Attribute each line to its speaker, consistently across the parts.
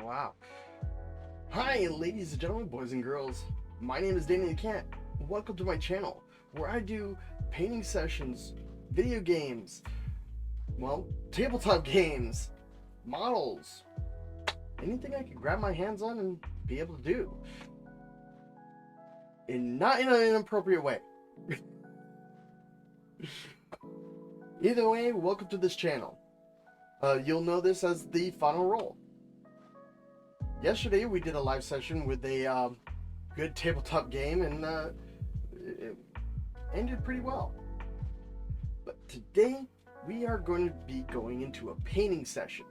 Speaker 1: Wow. Hi, ladies and gentlemen, boys and girls. My name is Danny the Cat. Welcome to my channel, where I do painting sessions, video games, tabletop games, models, anything I can grab my hands on and be able to do. And not in an inappropriate way. Either way, welcome to this channel. You'll know this as the final roll. Yesterday we did a live session with a good tabletop game, and it ended pretty well. But today we are going to be going into a painting session.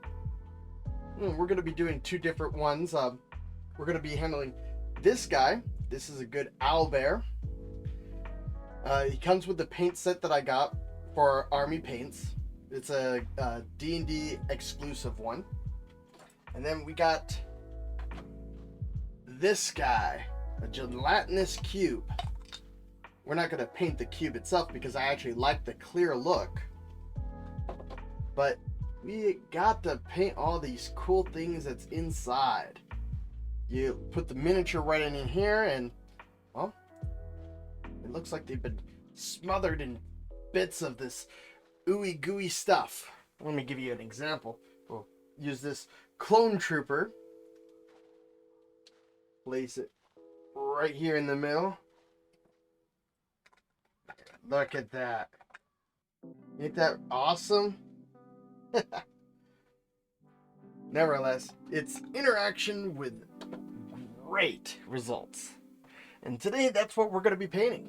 Speaker 1: We're going to be doing two different ones. We're going to be handling this guy. This is a good Owlbear. He comes with the paint set that I got for Army Paints. It's a D&D exclusive one. And then we got this guy, a gelatinous cube. We're not going to paint the cube itself because I actually like the clear look. But we got to paint all these cool things that's inside. You put the miniature right in here and, well, it looks like they've been smothered in bits of this ooey gooey stuff. Let me give you an example. We'll use this clone trooper. Place it right here in the middle. Look at that. Ain't that awesome? Nevertheless, it's interaction with great results. And today, that's what we're going to be painting.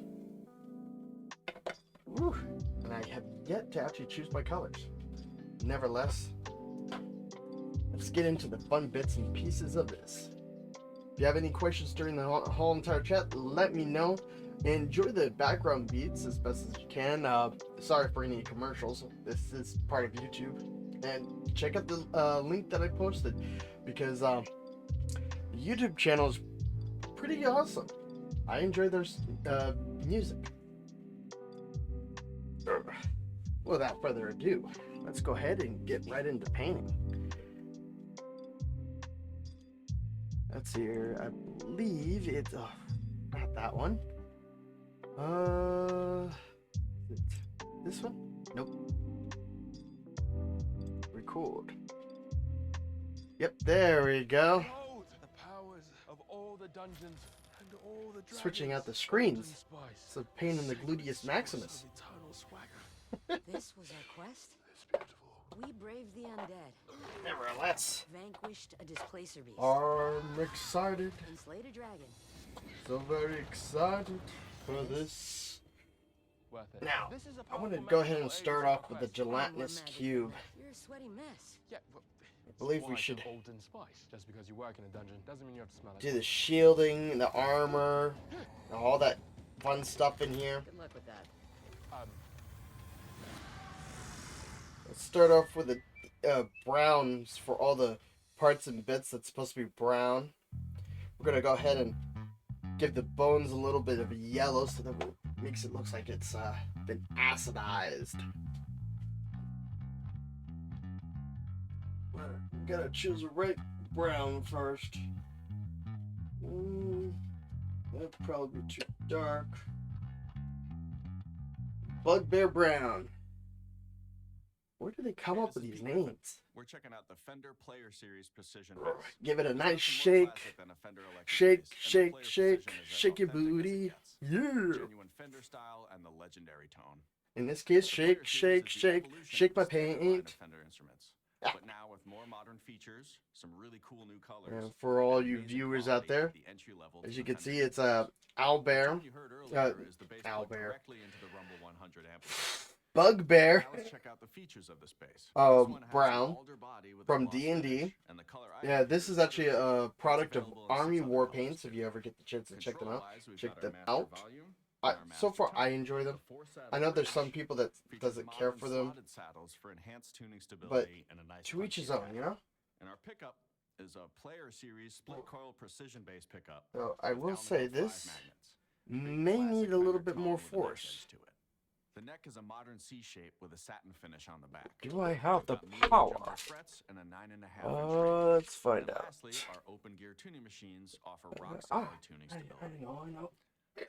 Speaker 1: Whew. And I have yet to actually choose my colors. Nevertheless, let's get into the fun bits and pieces of this. If you have any questions during the whole entire chat, let me know. Enjoy the background beats as best as you can. Sorry for any commercials. This is part of YouTube. And check out the link that I posted, because the YouTube channel is pretty awesome. I enjoy their music. Without further ado, let's go ahead and get right into painting. Let's see here. I believe it's not that one. This one? Nope. Record. Yep, there we go.
Speaker 2: The powers of all the dungeons and all the
Speaker 1: Switching out the screens. It's a pain in the gluteus maximus.
Speaker 3: This was our quest.
Speaker 2: It's beautiful.
Speaker 3: We braved the undead.
Speaker 1: Nevertheless,
Speaker 3: Vanquished a displacer beast.
Speaker 1: I'm excited.
Speaker 3: And slayed a dragon.
Speaker 1: So very excited for this.
Speaker 2: Worth it.
Speaker 1: Now,
Speaker 2: This is a
Speaker 1: I want to
Speaker 2: powerful
Speaker 1: go ahead and
Speaker 2: magical
Speaker 1: start
Speaker 2: aid
Speaker 1: off with the
Speaker 2: quest.
Speaker 1: gelatinous cube.
Speaker 3: You're a sweaty mess.
Speaker 2: Yeah, well,
Speaker 1: I believe we
Speaker 2: like
Speaker 1: should
Speaker 2: Old and Spice. Just because you work in a dungeon doesn't mean you have to smell it.
Speaker 1: do the shielding, the armor, and all that fun stuff in here.
Speaker 3: Good luck with that.
Speaker 1: Let's start off with the browns for all the parts and bits that's supposed to be brown. We're going to go ahead and give the bones a little bit of a yellow so that it makes it look like it's been acidized. We gotta choose a right brown first. That'd probably be too dark. Bugbear brown. Where do they come up with these names?
Speaker 4: We're checking out the Fender Player Series Precision.
Speaker 1: Give it a nice shake. Shake, shake, shake, shake your booty. Yeah.
Speaker 4: Genuine Fender style and the legendary tone.
Speaker 1: In this case, shake, shake, shake, shake my paint.
Speaker 4: Fender instruments. But now with more modern features, some really cool new colors.
Speaker 1: And for all you viewers out there, as you can see, it's a Owlbear. Owlbear. Bugbear.
Speaker 4: Let's check out the features of the space.
Speaker 1: Brown from D&D. Yeah, this is actually a product of Army War Paints. If you ever get the chance to check them out, check them out. So far, I enjoy them. I know there's some people that doesn't care for them, but to each his own, you know.
Speaker 4: And our pickup is a Player Series split coil precision base pickup.
Speaker 1: So I will say this may need a little bit more force.
Speaker 4: The neck is a modern C shape with a satin finish on the back.
Speaker 5: Do I have the
Speaker 4: Got medium
Speaker 5: power?
Speaker 4: jumbo frets and a 9.5-inch ring.
Speaker 5: Let's find
Speaker 4: And
Speaker 5: out.
Speaker 4: lastly, our open gear tuning machines offer rock solid tuning stability.
Speaker 5: I know.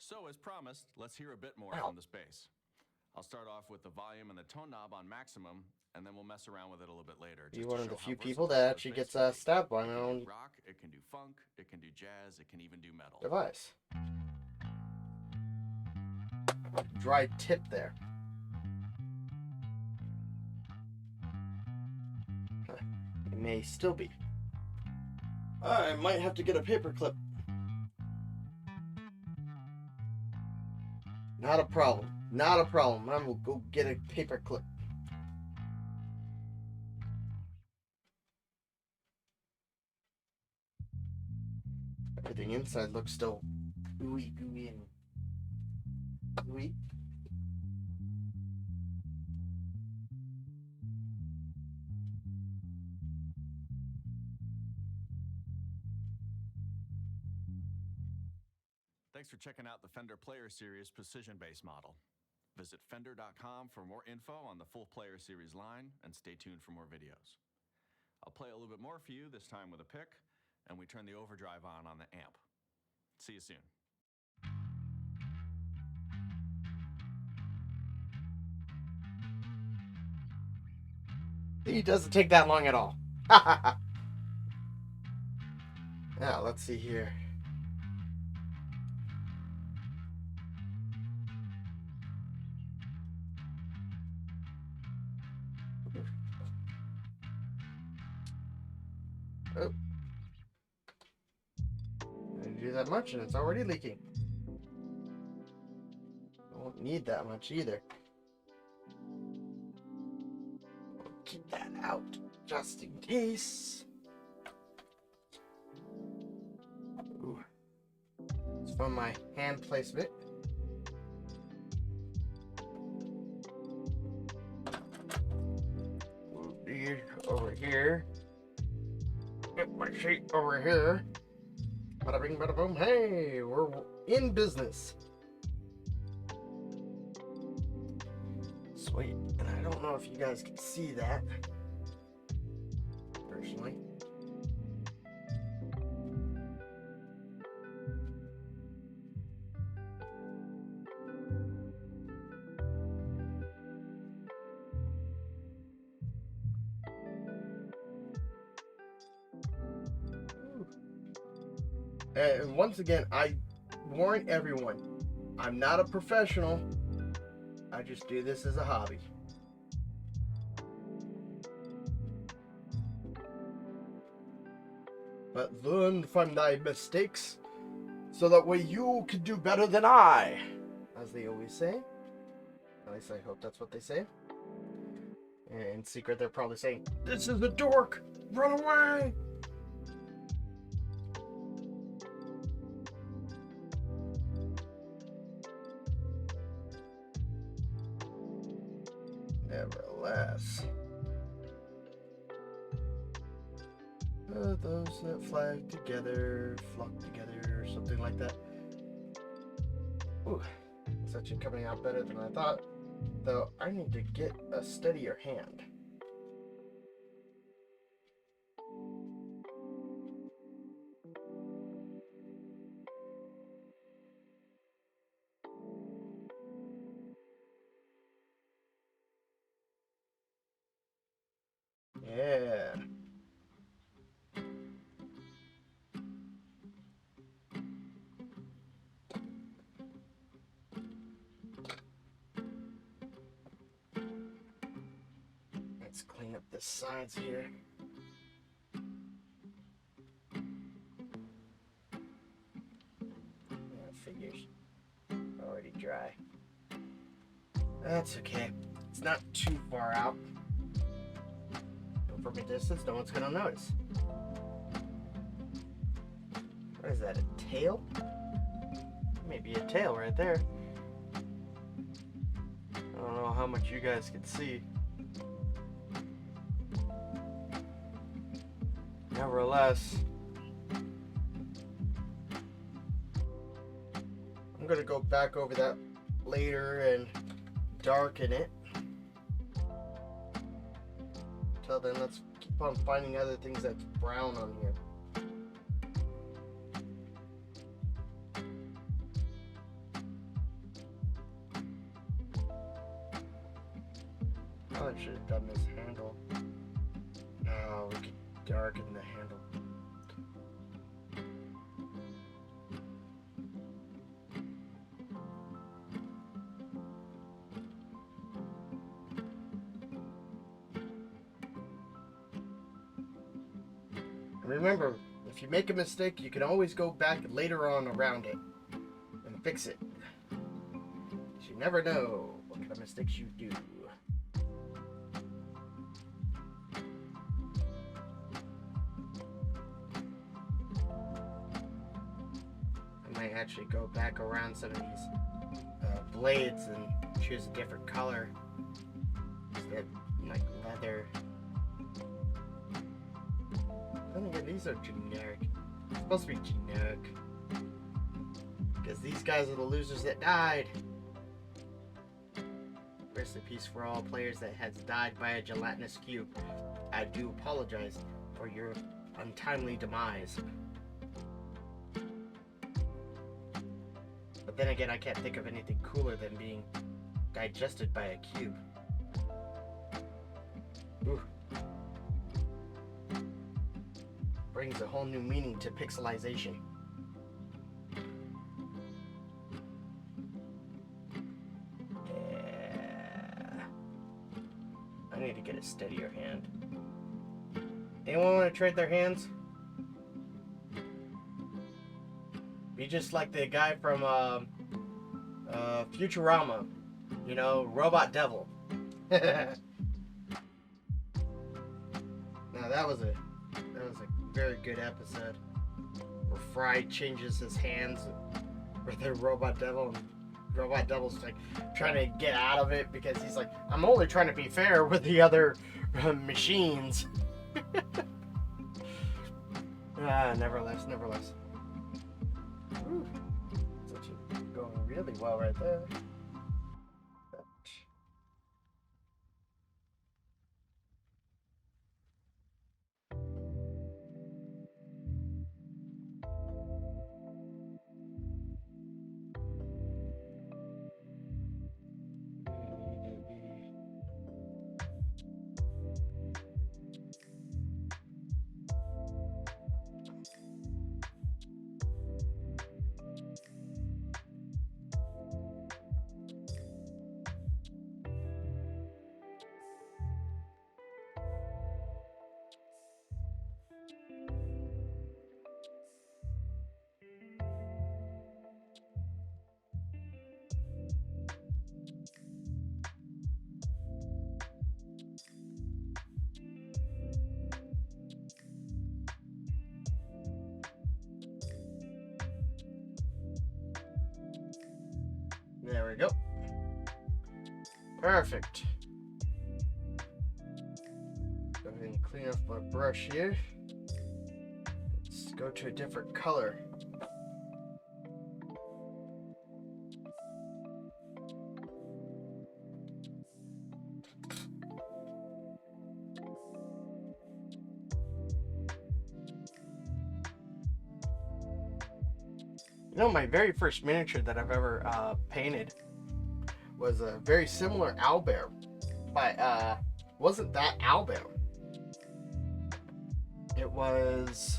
Speaker 4: So as promised, let's hear a bit more
Speaker 5: Ow.
Speaker 4: from the space. I'll start off with the volume and the tone knob on maximum, and then we'll mess around with it a little bit later.
Speaker 1: You're
Speaker 4: just to
Speaker 1: one of
Speaker 4: show
Speaker 1: the
Speaker 4: how
Speaker 1: few people
Speaker 4: versatile
Speaker 1: that
Speaker 4: the
Speaker 1: actually
Speaker 4: space
Speaker 1: gets
Speaker 4: can be.
Speaker 1: stabbed by
Speaker 4: It
Speaker 1: my
Speaker 4: can
Speaker 1: own
Speaker 4: do rock, it can do funk, it can do jazz, it can even do metal.
Speaker 1: device. Dry tip there. It may still be. I might have to get a paper clip. Not a problem. Not a problem. I will go get a paper clip. Everything inside looks still gooey and gooey.
Speaker 4: Thanks for checking out the Fender Player Series Precision Bass model. Visit fender.com for more info on the full Player Series line, and stay tuned for more videos. I'll play a little bit more for you, this time with a pick, and we turn the overdrive on the amp. See you soon.
Speaker 1: It doesn't take that long at all. Now, let's see here. Oh. Didn't do that much and it's already leaking. Won't need that much either. We'll keep that out just in case. Ooh. It's from my hand placement. Move these over here. Get my sheet over here. Bada bing, bada boom. Hey, we're in business. Sweet. And I don't know if you guys can see that. Personally. And once again, I warn everyone, I'm not a professional. I just do this as a hobby. But learn from thy mistakes, so that way you can do better than I, as they always say. At least I hope that's what they say. And in secret, they're probably saying, "This is a dork! Run away!" Nevertheless, those that flag together, flock together, or something like that. Ooh, it's actually coming out better than I thought. Though I need to get a steadier hand. Yeah. Let's clean up the sides here. Yeah, figures. Already dry. That's okay. It's not too far out. From a distance, no one's gonna notice. What is that, a tail? Maybe a tail right there. I don't know how much you guys can see. Nevertheless, I'm gonna go back over that later and darken it. Till then, let's keep on finding other things that's brown on here. Oh, I should have done this handle. No, we could darken the handle. Remember, if you make a mistake, you can always go back later on around it and fix it. You never know what kind of mistakes you do. I might actually go back around some of these blades and choose a different color instead of like leather. Then again, these are generic. It's supposed to be generic. Because these guys are the losers that died. Rest in peace for all players that has died by a gelatinous cube. I do apologize for your untimely demise. But then again, I can't think of anything cooler than being digested by a cube. Ooh. Brings a whole new meaning to pixelization. Yeah. I need to get a steadier hand. Anyone want to trade their hands? Be just like the guy from Futurama. You know, Robot Devil. Now that was a very good episode where Fry changes his hands with the Robot Devil, and Robot Devil's like trying to get out of it because he's like, I'm only trying to be fair with the other machines. Nevertheless. Whew. It's actually going really well right there. There we go. Perfect. Go ahead and clean off my brush here. Let's go to a different color. You know, my very first miniature that I've ever painted was a very similar Owlbear, but wasn't that Owlbear. It was,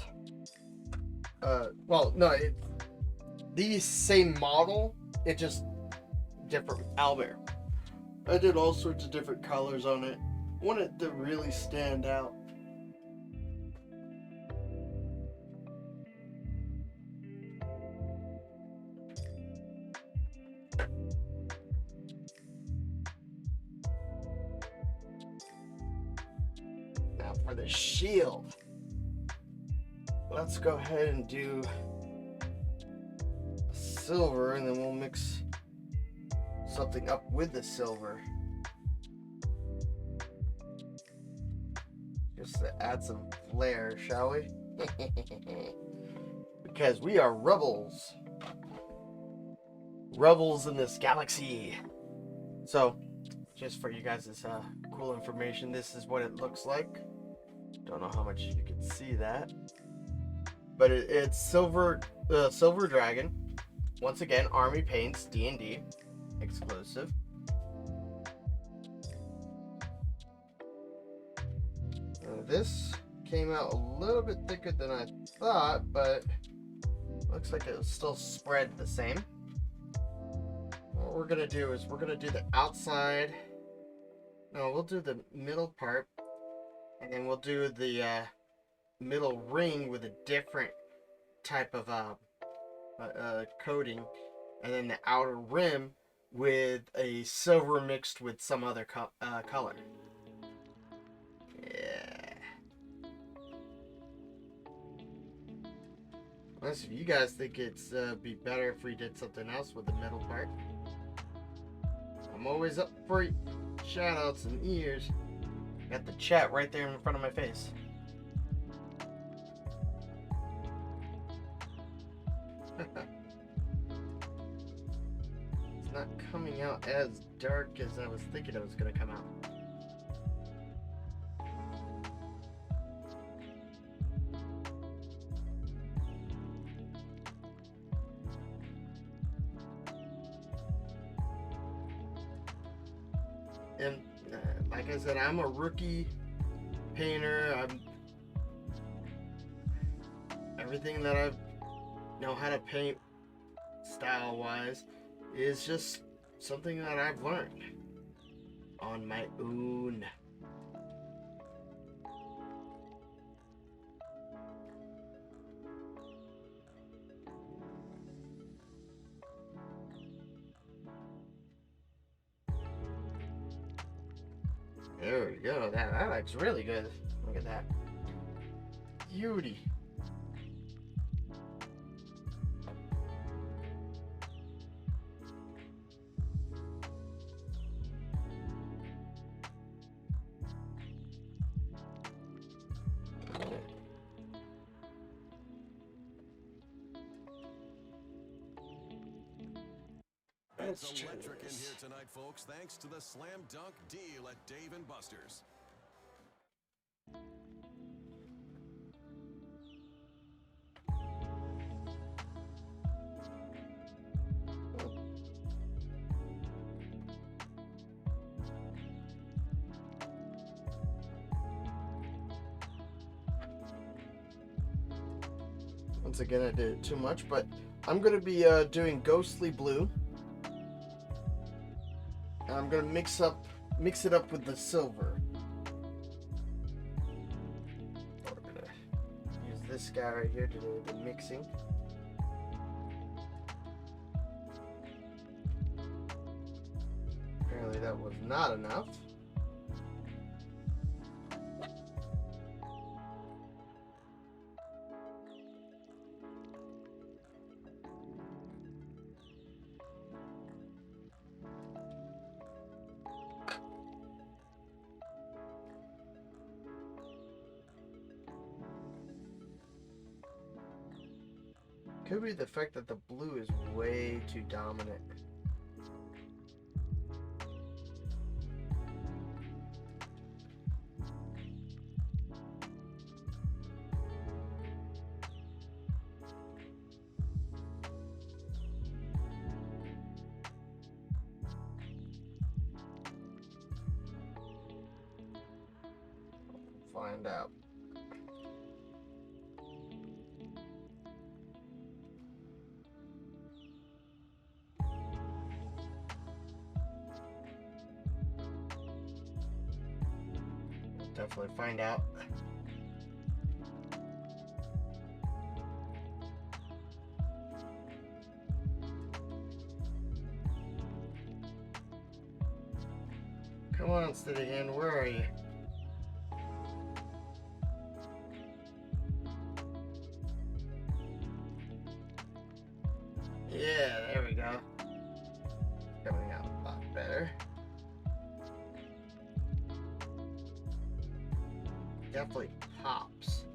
Speaker 1: well, no, the same model, it just different Owlbear. I did all sorts of different colors on it. I wanted it to really stand out. For the shield, let's go ahead and do silver, and then we'll mix something up with the silver just to add some flair, shall we? Because we are rebels in this galaxy. So just for you guys' cool information, this is what it looks like. Don't know how much you can see that, but it's silver dragon. Once again, Army Paints D&D exclusive. This came out a little bit thicker than I thought, but looks like it'll still spread the same. What we're gonna do is we're gonna do the outside. No, we'll do the middle part, and then we'll do the middle ring with a different type of coating, and then the outer rim with a silver mixed with some other color. Yeah. Unless if you guys think it's be better if we did something else with the middle part. I'm always up for shoutouts and ears. Got the chat right there in front of my face. It's not coming out as dark as I was thinking it was going to come out. And like I said, I'm a rookie painter. Everything that I know how to paint style wise is just something that I've learned on my own. There we go. That looks really good. Look at that. Beauty.
Speaker 5: It's electric in here tonight, folks, thanks to the Slam Dunk deal at Dave & Buster's.
Speaker 1: Once again, I did it too much, but I'm going to be doing Ghostly Blue. And I'm going to mix it up with the silver. We're going to use this guy right here to do the mixing. Apparently that was not enough. Could be the fact that the blue is way too dominant. Find out. Definitely find out. Come on, Steady Hand, where are you? Yeah, there we go. Coming out a lot better. Definitely pops.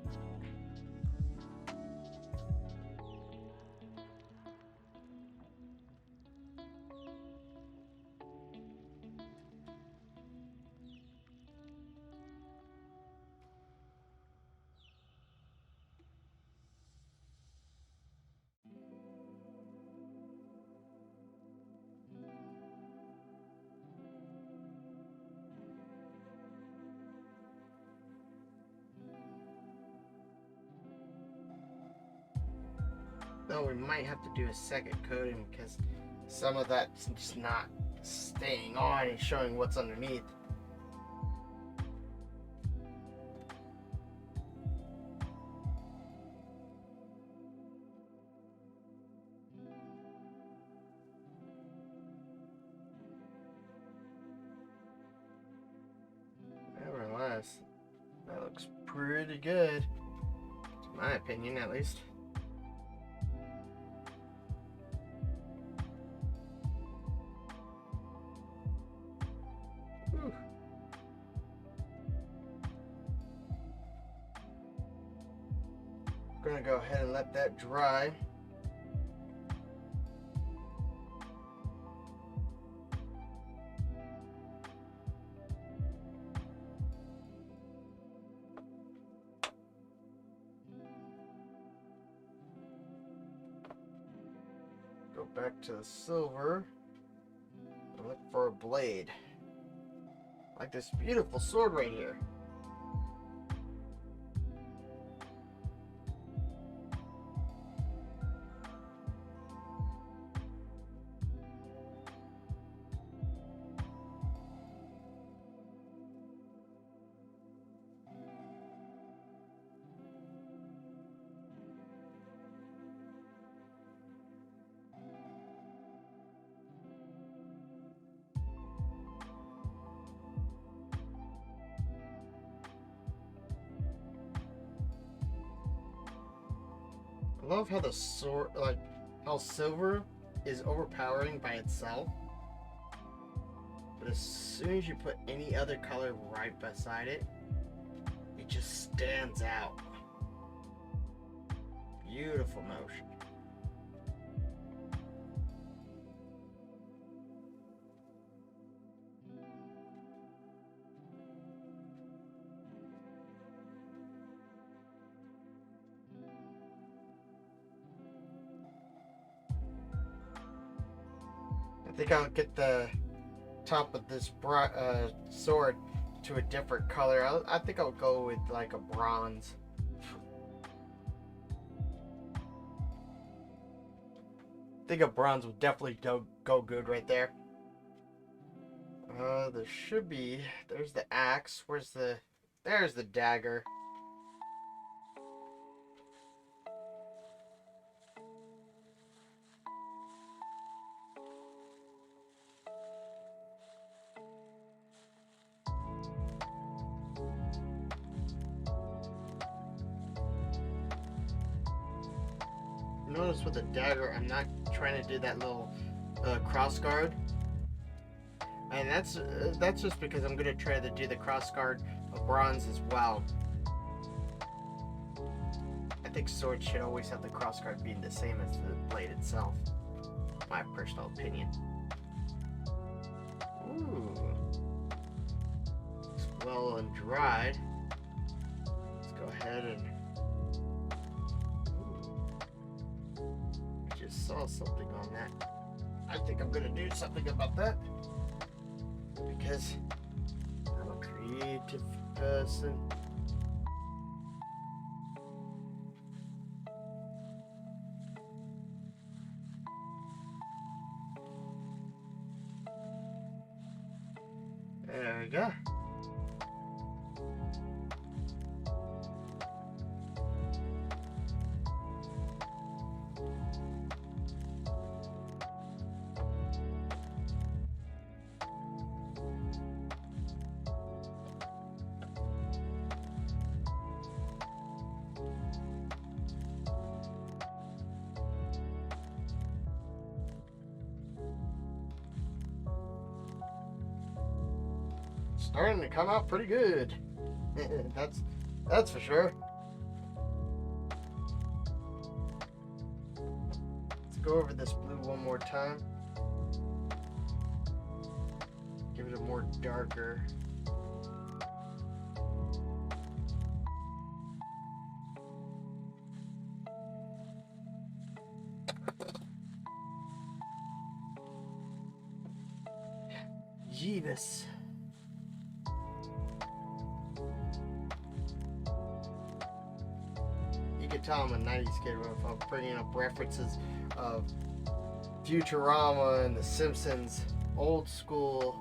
Speaker 1: though we might have to do a second coating because some of that's just not staying on and showing what's underneath. Nevertheless, that looks pretty good, in my opinion at least. Whew. I'm gonna go ahead and let that dry. Go back to the silver and look for a blade. Like this beautiful sword right here. I love how the sword, like how silver is overpowering by itself, but as soon as you put any other color right beside it, it just stands out. Beautiful motion. I think I'll get the top of this sword to a different color. I think I'll go with like a bronze. I think a bronze would definitely go good right there. There should be. There's the axe. There's the dagger. Notice with the dagger, I'm not trying to do that little cross guard, and that's just because I'm gonna try to do the cross guard of bronze as well. I think swords should always have the cross guard being the same as the blade itself. My personal opinion. Ooh, it's well and dried. Let's go ahead and. Saw something on that. I think I'm gonna do something about that because I'm a creative person. There we go. Starting to come out pretty good. that's for sure. Let's go over this blue one more time. Give it a more darker. Jeebus. You could tell I'm a 90s kid if I'm bringing up references of Futurama and The Simpsons, old school.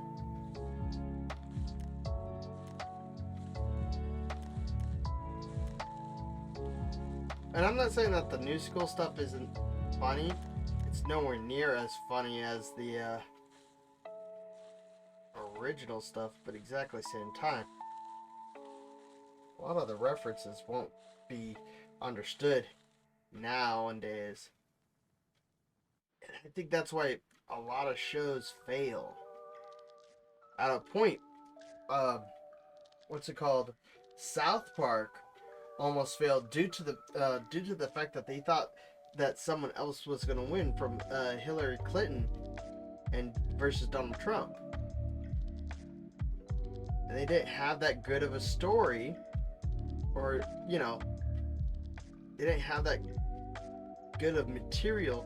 Speaker 1: And I'm not saying that the new school stuff isn't funny. It's nowhere near as funny as the original stuff, but exactly the same time. A lot of the references won't be understood nowadays. And I think that's why a lot of shows fail. At a point, what's it called? South Park almost failed due to the fact that they thought that someone else was going to win from Hillary Clinton and versus Donald Trump. And they didn't have that good of a story, or they didn't have that good of material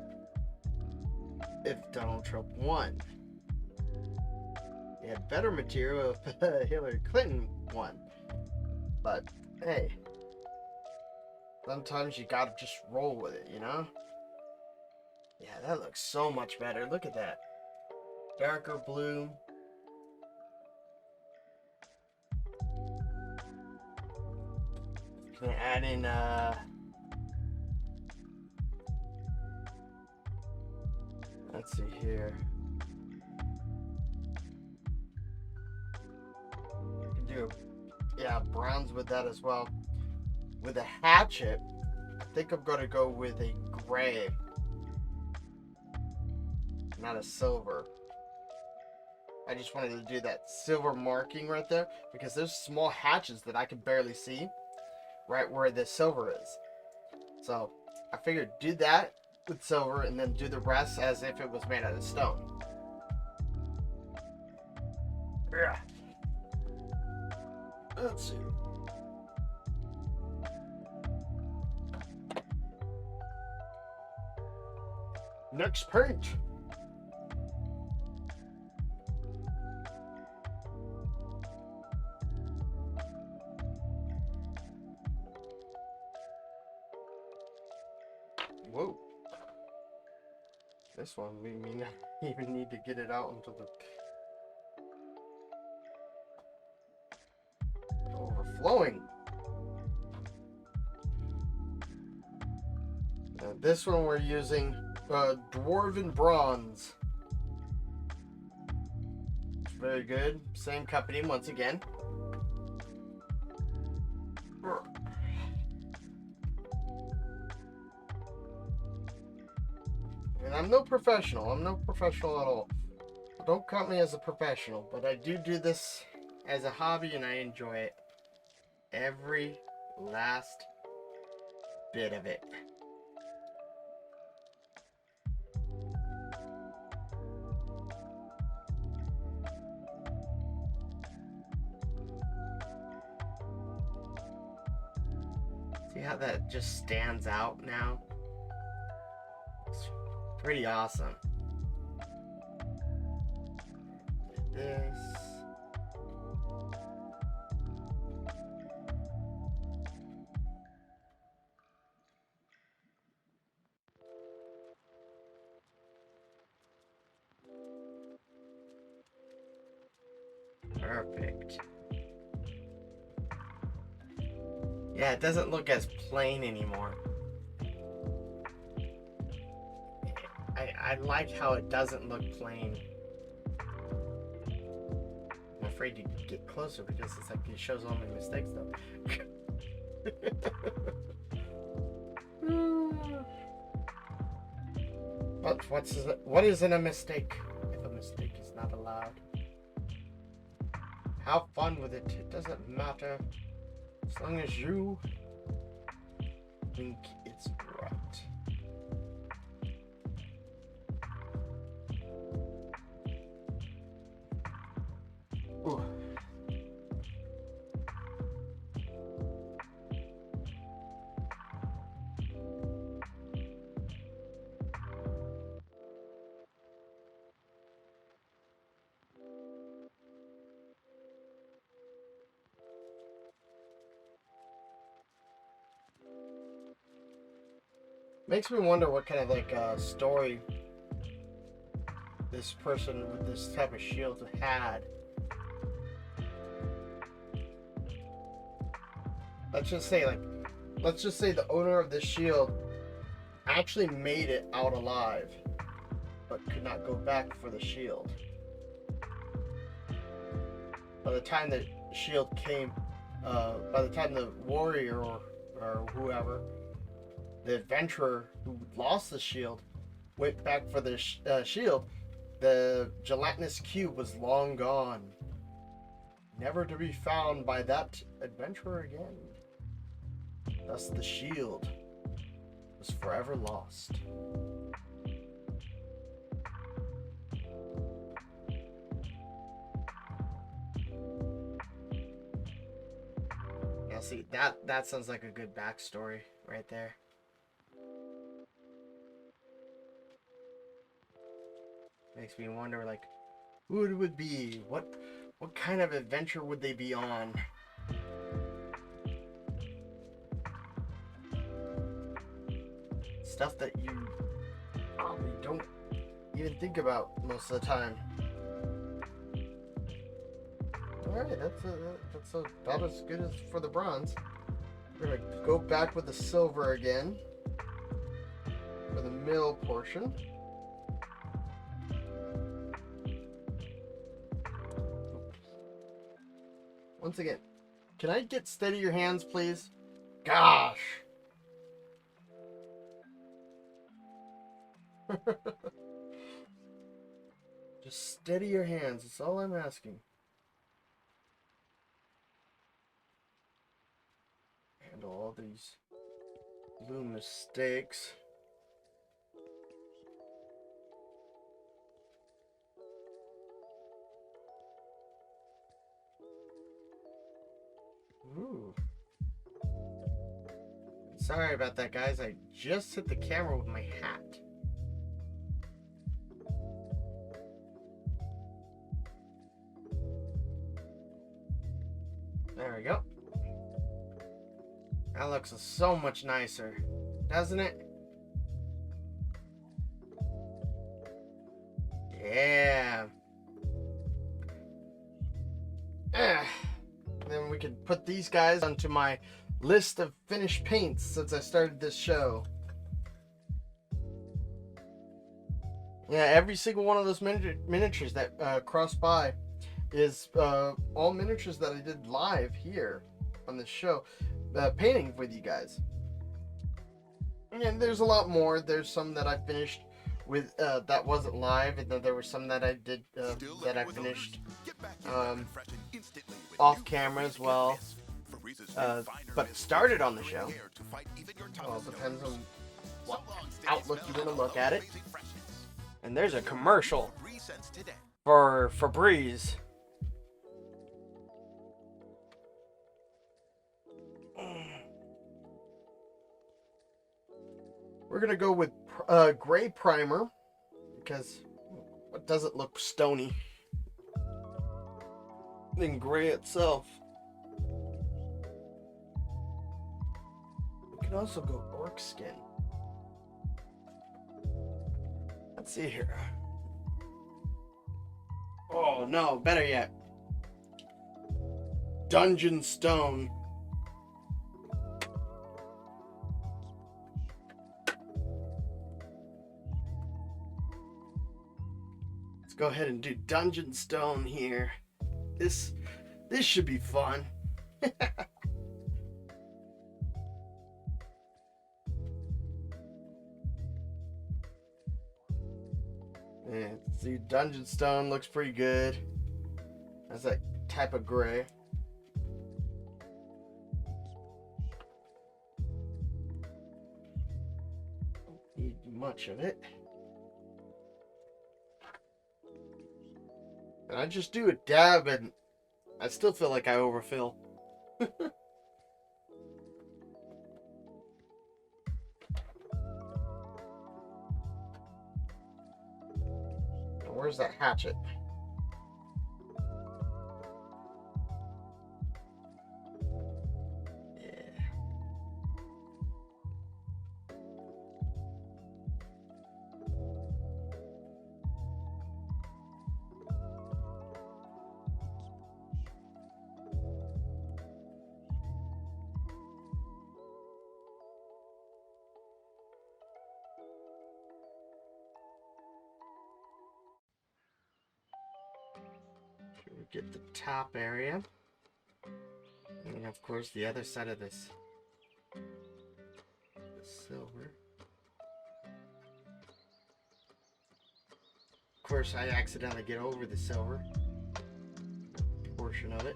Speaker 1: if Donald Trump won. They had better material if Hillary Clinton won. But hey, sometimes you gotta just roll with it, you know? Yeah, that looks so much better. Look at that. Darker blue. Can I add in, let's see here. You can do, browns with that as well. With a hatchet, I think I'm going to go with a gray, not a silver. I just wanted to do that silver marking right there because there's small hatches that I can barely see right where the silver is. So I figured do that with silver and then do the rest as if it was made out of stone. Yeah. Let's see. Next paint. Whoa. This one we may not even need to get it out until the overflowing. Now this one we're using Dwarven Bronze. It's very good. Same company once again. And I'm no professional. I'm no professional at all. Don't count me as a professional, but I do this as a hobby and I enjoy it. Every last bit of it. See how that just stands out now? It's pretty awesome. This. Perfect. Yeah, it doesn't look as plain anymore. I like how it doesn't look plain. I'm afraid to get closer because it's like it shows all my mistakes though. But what isn't a mistake if a mistake is not allowed? Have fun with it. It doesn't matter as long as you think it's right. Ooh. Makes me wonder what kind of like story this person with this type of shield had. Let's just say the owner of this shield actually made it out alive, but could not go back for the shield. By the time the shield came, by the time the warrior or whoever, the adventurer who lost the shield, went back for the shield, the gelatinous cube was long gone, never to be found by that adventurer again. Thus the shield was forever lost. Now see, that sounds like a good backstory right there. Makes me wonder, like, who it would be, what kind of adventure would they be on? Stuff that you probably don't even think about most of the time. Alright, that's about as good as for the bronze. We're gonna go back with the silver again for the mill portion. Once again, can I get steady your hands, please? Gosh. Just steady your hands. That's all I'm asking. Handle all these blue mistakes. Ooh. Sorry about that, guys. I just hit the camera with my hat. There we go. That looks so much nicer, doesn't it? Yeah. Then we can put these guys onto my list of finished paints since I started this show. Yeah, every single one of those miniatures that cross by is all miniatures that I did live here on this show, painting with you guys. And there's a lot more. There's some that I finished with that wasn't live, and then there were some that I did that I finished off camera as well, but started on the show. Well, it depends on what outlook you want to look at it. And there's a commercial for Febreze. We're gonna go with gray primer because it doesn't look stony than gray itself. We can also go orc skin. Let's see here. Oh no, better yet. Dungeon stone. Let's go ahead and do dungeon stone here. This should be fun. Yeah, see, dungeon stone looks pretty good. That's that type of gray. Don't need much of it. And I just do a dab and I still feel like I overfill. Where's that hatchet? Yeah. We get the top area. And of course the other side of this. The silver. Of course I accidentally get over the silver portion of it.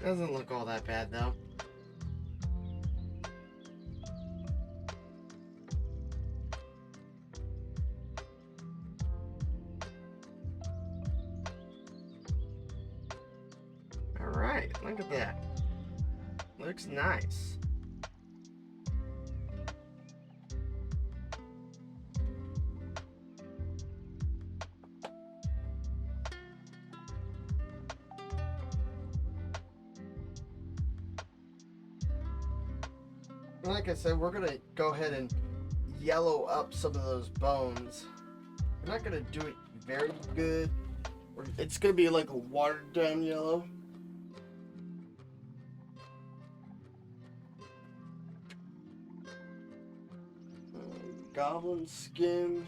Speaker 1: Doesn't look all that bad though. Alright, look at that. Looks nice. Like I said, we're going to go ahead and yellow up some of those bones. We're not going to do it very good. It's going to be like a watered down yellow. Goblin skin.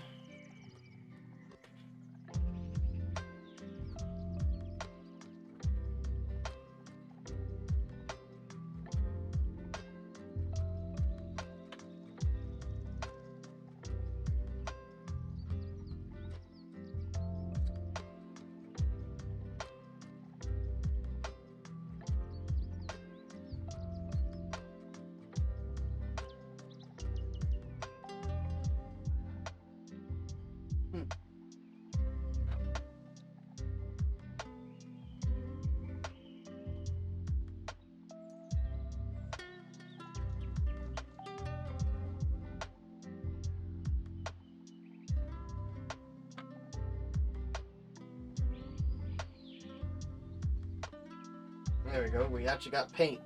Speaker 1: There we go. We actually got paint.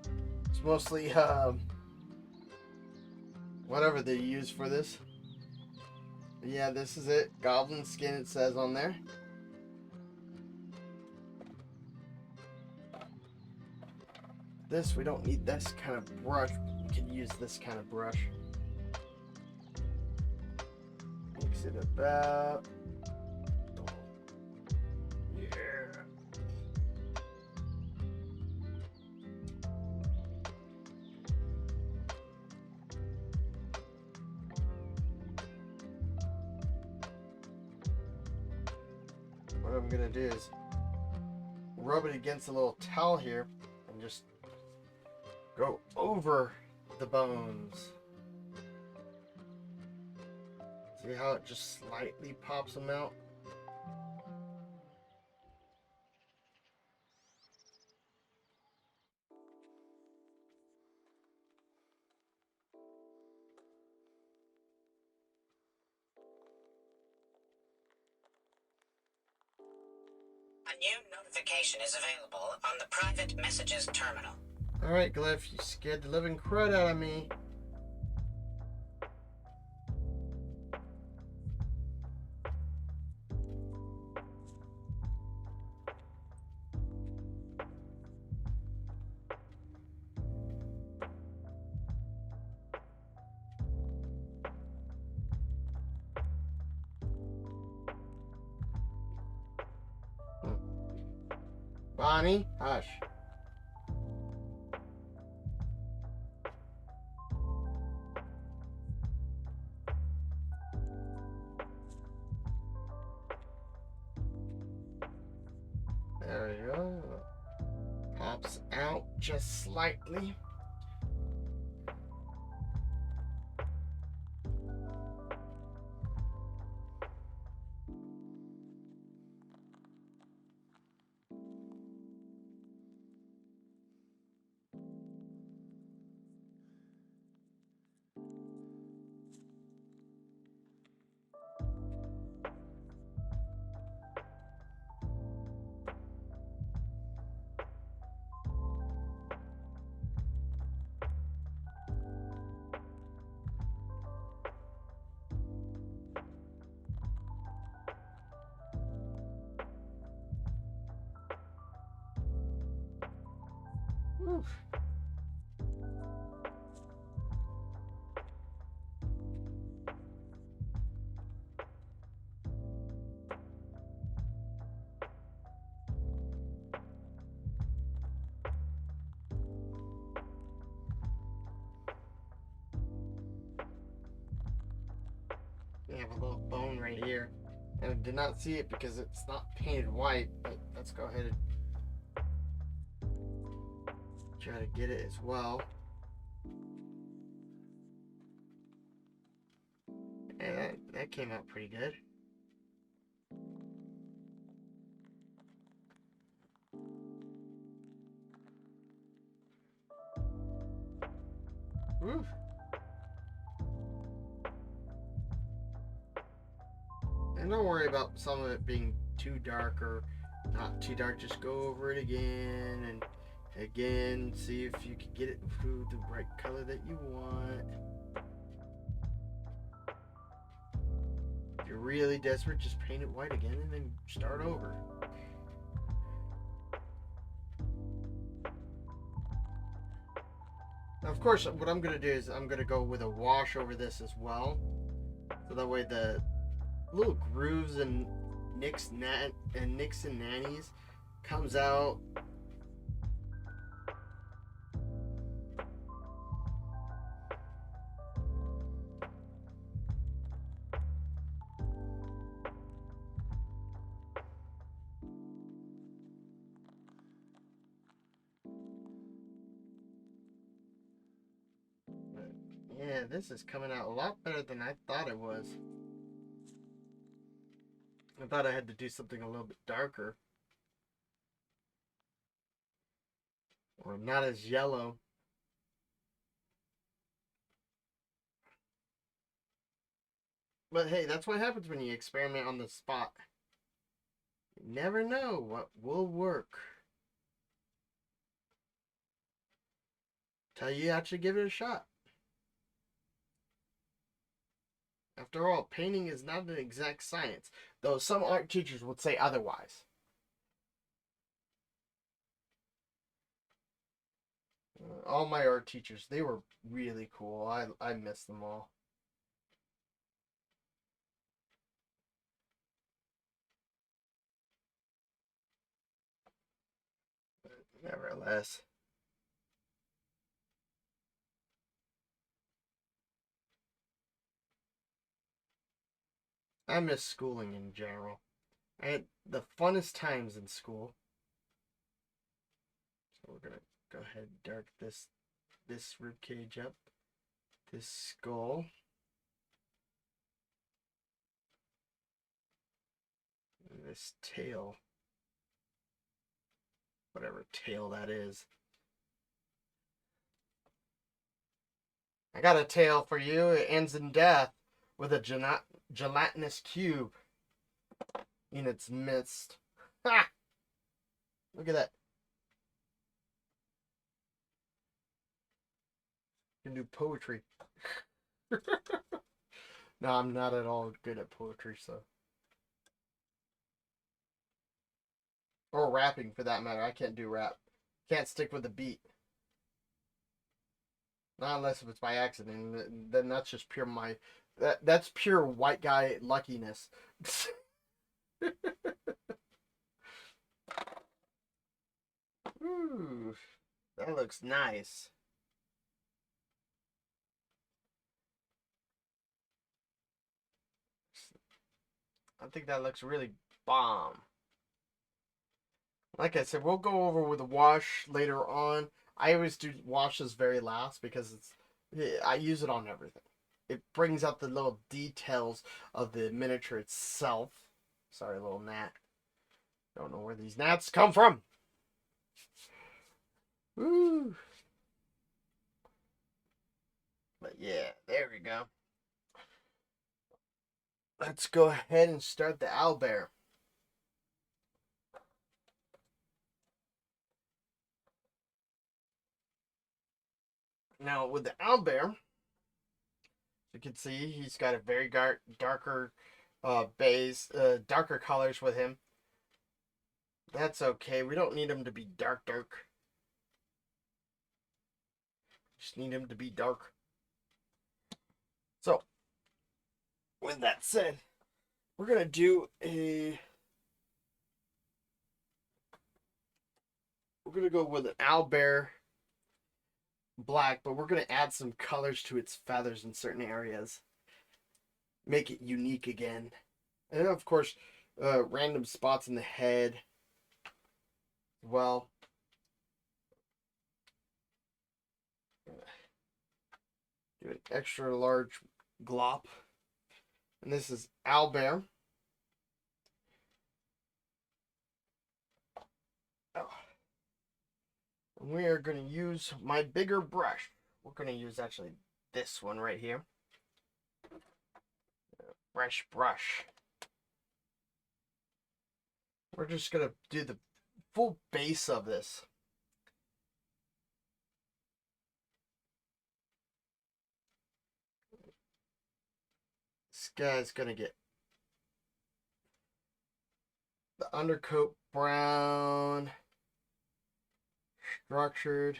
Speaker 1: It's mostly whatever they use for this. But yeah, this is it. Goblin skin, it says on there. This, we don't need this kind of brush. We can use this kind of brush. Mix it about. Yeah. What I'm gonna do is rub it against a little towel here and just go over the bones. See how it just slightly pops them out?
Speaker 6: A new notification is available on the private messages terminal.
Speaker 1: Alright, Glyph, you scared the living crud out of me. Bonnie, hush. There we go. Pops out just slightly. Oof. have a little bone right here. And I did not see it because it's not painted white, but let's go ahead and try to get it as well. And that came out pretty good. Woo. And don't worry about some of it being too dark or not too dark. Just go over it again and again. See if you can get it through the right color that you want. If you're really desperate, just paint it white again and then start over. Now, of course, what I'm going to do is I'm going to go with a wash over this as well. So that way the little grooves and nicks and nannies comes out. Yeah, this is coming out a lot better than I thought it was. I thought I had to do something a little bit darker. Or not as yellow. But hey, that's what happens when you experiment on the spot. You never know what will work. Till you actually give it a shot. After all, painting is not an exact science, though some art teachers would say otherwise. All my art teachers, they were really cool. I miss them all. But nevertheless. I miss schooling in general. I had the funnest times in school. So we're gonna go ahead and dark this rib cage up. This skull. And this tail. Whatever tail that is. I got a tale for you. It ends in death with a gelatinous cube in its midst. Ha! Look at that. You can do poetry. No, I'm not at all good at poetry, so. Or rapping, for that matter. I can't do rap. Can't stick with the beat. Not unless if it's by accident. Then that's just pure that's pure white guy luckiness. Ooh, that looks nice. I think that looks really bomb. Like I said, we'll go over with a wash later on. I always do washes very last because I use it on everything. It brings out the little details of the miniature itself. Sorry, little gnat. Don't know where these gnats come from. Woo. But yeah, there we go. Let's go ahead and start the owlbear. Now, with the owlbear, you can see he's got a very darker base, darker colors with him. That's okay. We don't need him to be dark. Just need him to be dark. So, with that said, we're going to do we're going to go with an owlbear black, but we're going to add some colors to its feathers in certain areas. make it unique again. And of course, random spots in the head. Well, do an extra large glop. And this is Owlbear. Oh. And we are going to use my bigger brush. We're going to use actually this one right here. Fresh brush. We're just going to do the full base of this. This guy's going to get the undercoat brown, structured.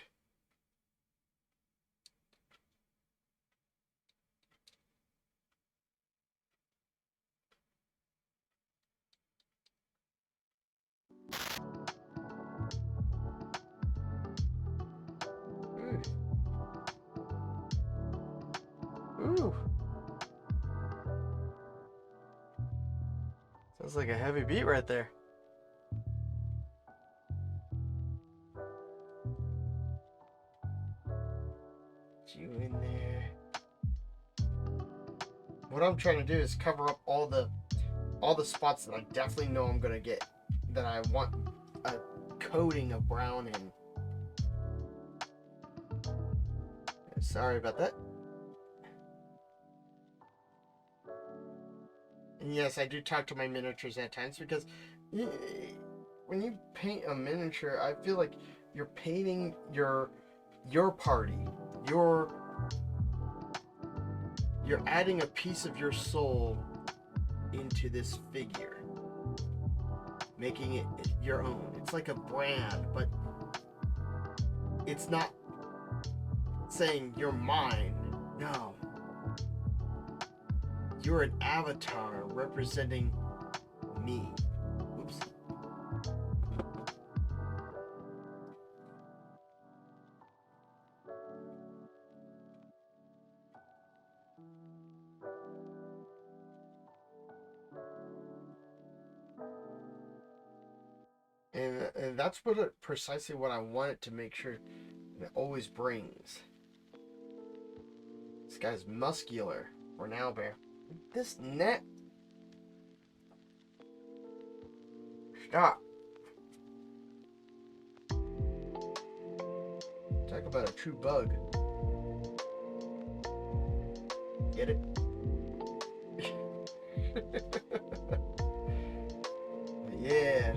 Speaker 1: Ooh. Sounds like a heavy beat right there. Get you in there. What I'm trying to do is cover up all the spots that I definitely know I'm gonna get, that I want a coating of brown in. Sorry about that. And yes, I do talk to my miniatures at times because when you paint a miniature, I feel like you're painting your party. You're adding a piece of your soul into this figure, making it your own. It's like a brand, but it's not saying you're mine. No. You're an avatar representing me. Oops. And that's precisely what I wanted to make sure it always brings. This guy's muscular for an owlbear. This neck. Stop. Talk about a true bug. Get it? Yeah.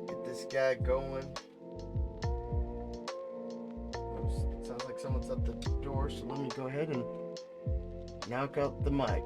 Speaker 1: Get this guy going. Oops, sounds like someone's at the door, so let me go ahead and knock out the mic.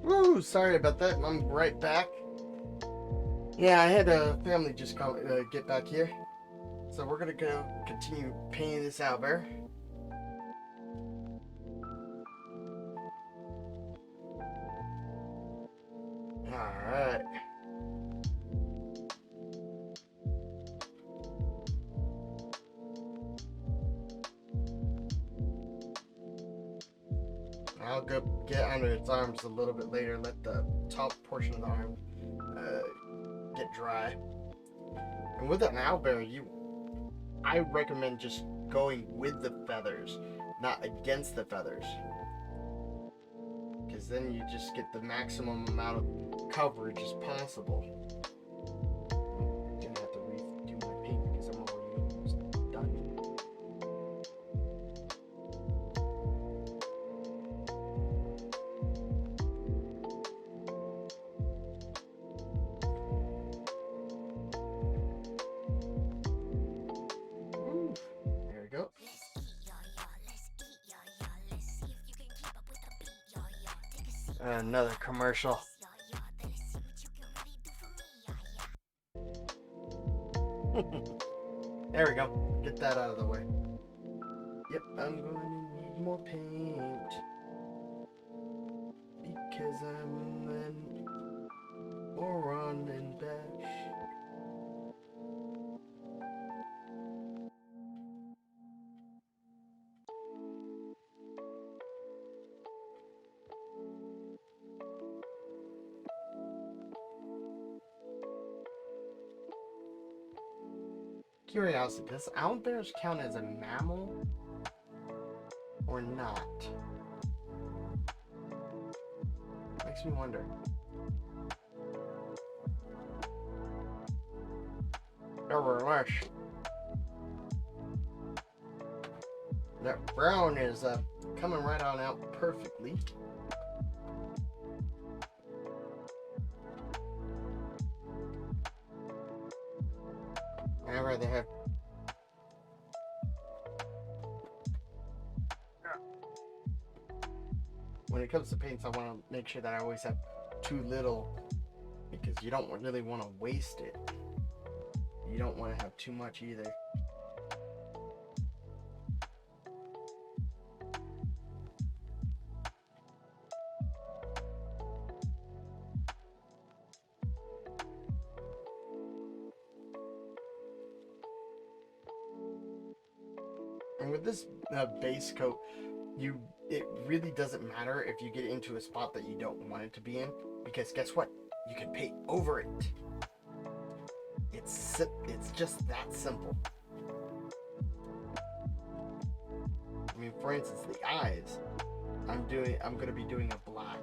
Speaker 1: Woo! Sorry about that. I'm right back. Yeah, I had a family just come get back here, so we're gonna go continue painting this owlbear. All right. I'll go get under its arms a little bit later, let the top portion of the arm get dry. And with an owlbear, I recommend just going with the feathers, not against the feathers. Because then you just get the maximum amount of coverage as possible. I'm gonna have to redo my paint because I'm almost done. Ooh, there we go. Another commercial. There we go. Get that out of the way. Yep, I'm going to need more paint. Because I'm an moron and bash. Curiosity, does owlbears count as a mammal or not? Makes me wonder. Nevertheless, that brown is coming right on out perfectly. I'd rather have when it comes to paints, I want to make sure that I always have too little because you don't really want to waste it. You don't want to have too much either. And with this base coat, it really doesn't matter if you get into a spot that you don't want it to be in, because guess what? You can paint over it. It's just that simple. I mean, for instance, the eyes, I'm going to be doing a black.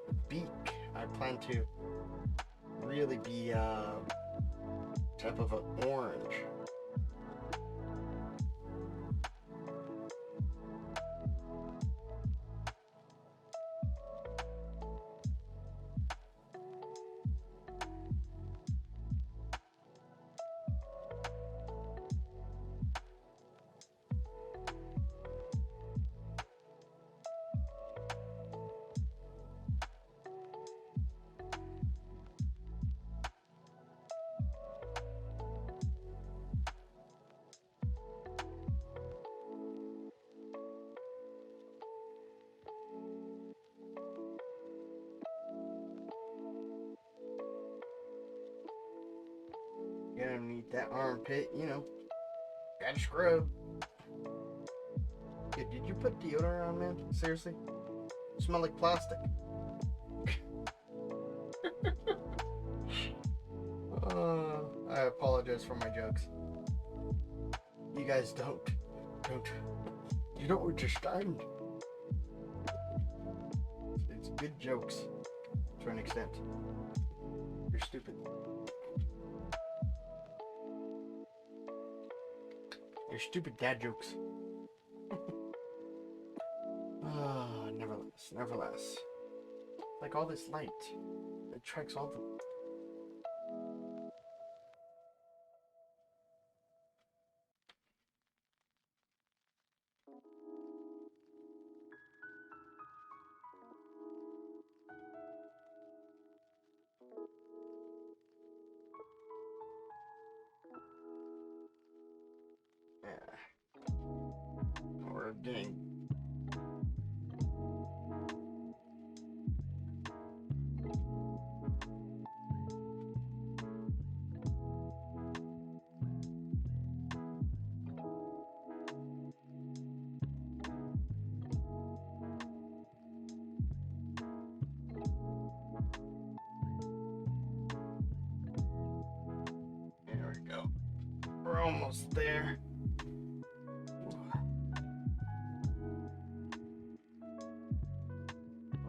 Speaker 1: The beak, I plan to really be type of an orange. You're gonna need that armpit, gotta scrub. Yeah, did you put deodorant on, man? Seriously? You smell like plastic. I apologize for my jokes. You guys you don't understand. It's good jokes to an extent. You're stupid. Your stupid dad jokes. Nevertheless. Like all this light. It attracts all the... Yeah. We're getting... almost there.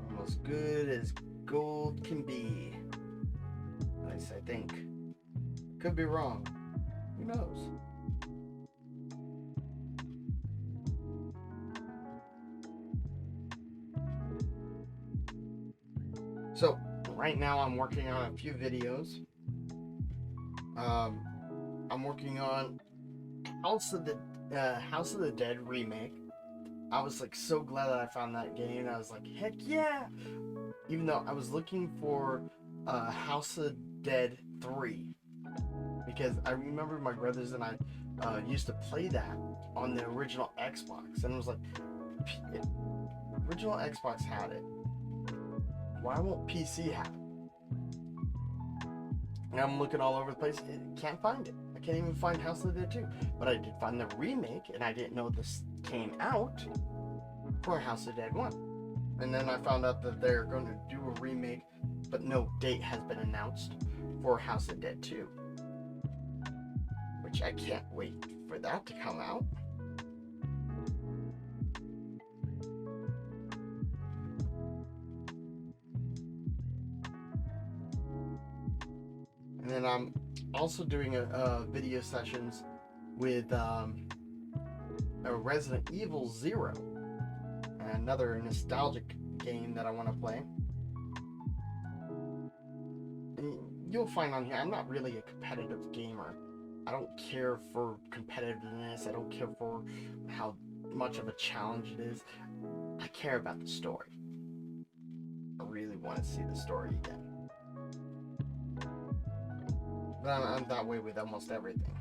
Speaker 1: Almost good as gold can be. At least I think. Could be wrong. Who knows? So, right now I'm working on a few videos. I'm working on House of the Dead remake. I was like so glad that I found that game. I was like, heck yeah! Even though I was looking for House of the Dead 3. Because I remember my brothers and I used to play that on the original Xbox. And it was like, original Xbox had it. Why won't PC have it? And I'm looking all over the place. Can't find it. I can't even find House of the Dead 2. But I did find the remake, and I didn't know this came out for House of the Dead 1. And then I found out that they're going to do a remake, but no date has been announced for House of the Dead 2. Which I can't wait for that to come out. And then I'm also doing a video sessions with a Resident Evil 0, another nostalgic game that I want to play. And you'll find on here, I'm not really a competitive gamer. I don't care for competitiveness. I don't care for how much of a challenge it is. I care about the story. I really want to see the story again. But I'm that way with almost everything.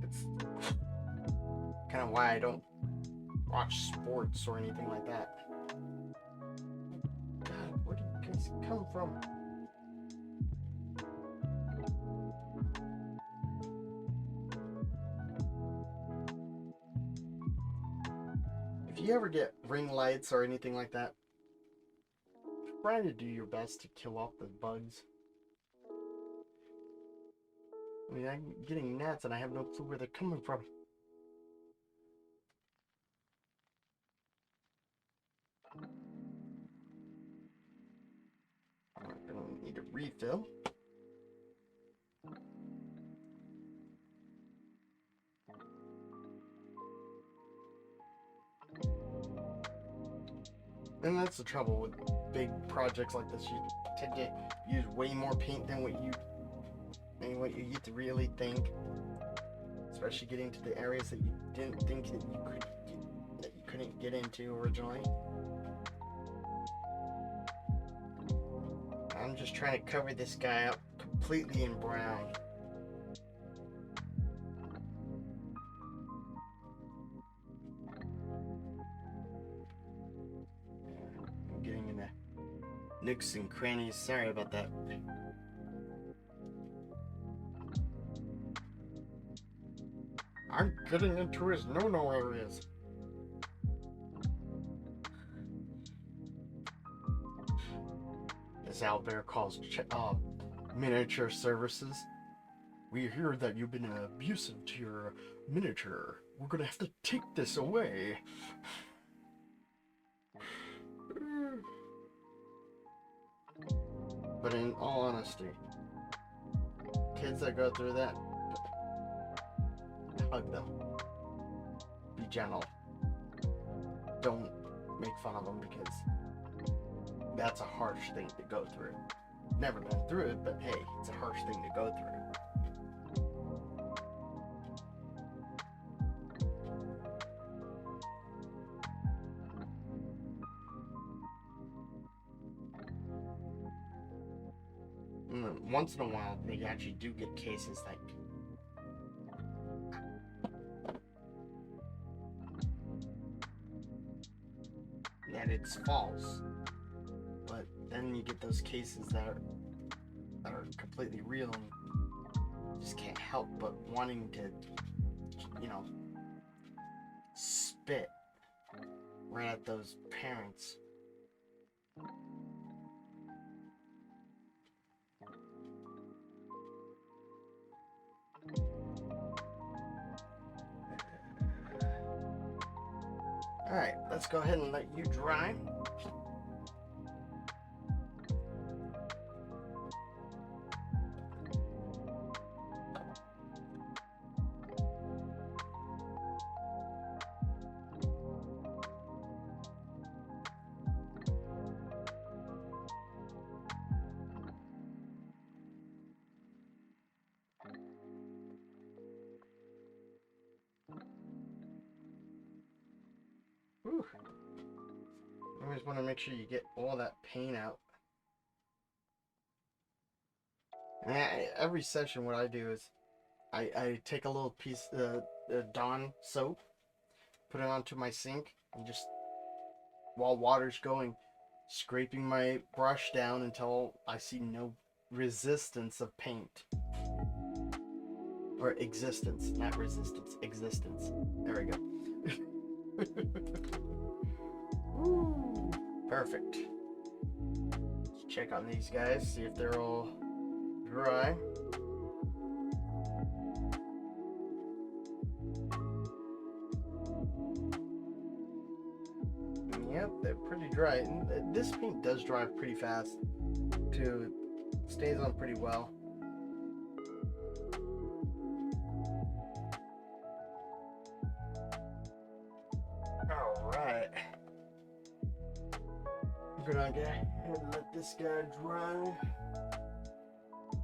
Speaker 1: It's kind of why I don't watch sports or anything like that. God, where do you guys come from? If you ever get ring lights or anything like that, try to do your best to kill off the bugs. I mean, I'm getting gnats and I have no clue where they're coming from. I don't need a refill. And that's the trouble with big projects like this. You tend to use way more paint than what you get to really think. Especially getting to the areas that you didn't think that you couldn't get into originally. I'm just trying to cover this guy up completely in brown. I'm getting into nooks and crannies. Sorry about that. I'm getting into his no-no areas. As Owlbear calls miniature services. We hear that you've been abusive to your miniature. We're gonna have to take this away. But in all honesty, kids that go through that, hug them. Be gentle. Don't make fun of them because that's a harsh thing to go through. Never been through it, but hey, it's a harsh thing to go through. Once in a while, they actually do get cases like that it's false, but then you get those cases that are completely real and just can't help but wanting to, spit right at those parents. Alright, let's go ahead and let you dry. Whew. You always want to make sure you get all that paint out. And every session, what I do is I take a little piece of Dawn soap, put it onto my sink, and just, while water's going, scraping my brush down until I see no resistance of paint. Or existence, not resistance, existence. There we go. Woo, perfect. Let's check on these guys, see if they're all dry. Yep, they're pretty dry. And this paint does dry pretty fast too. It stays on pretty well. Alright. I'm gonna go ahead and let this guy dry.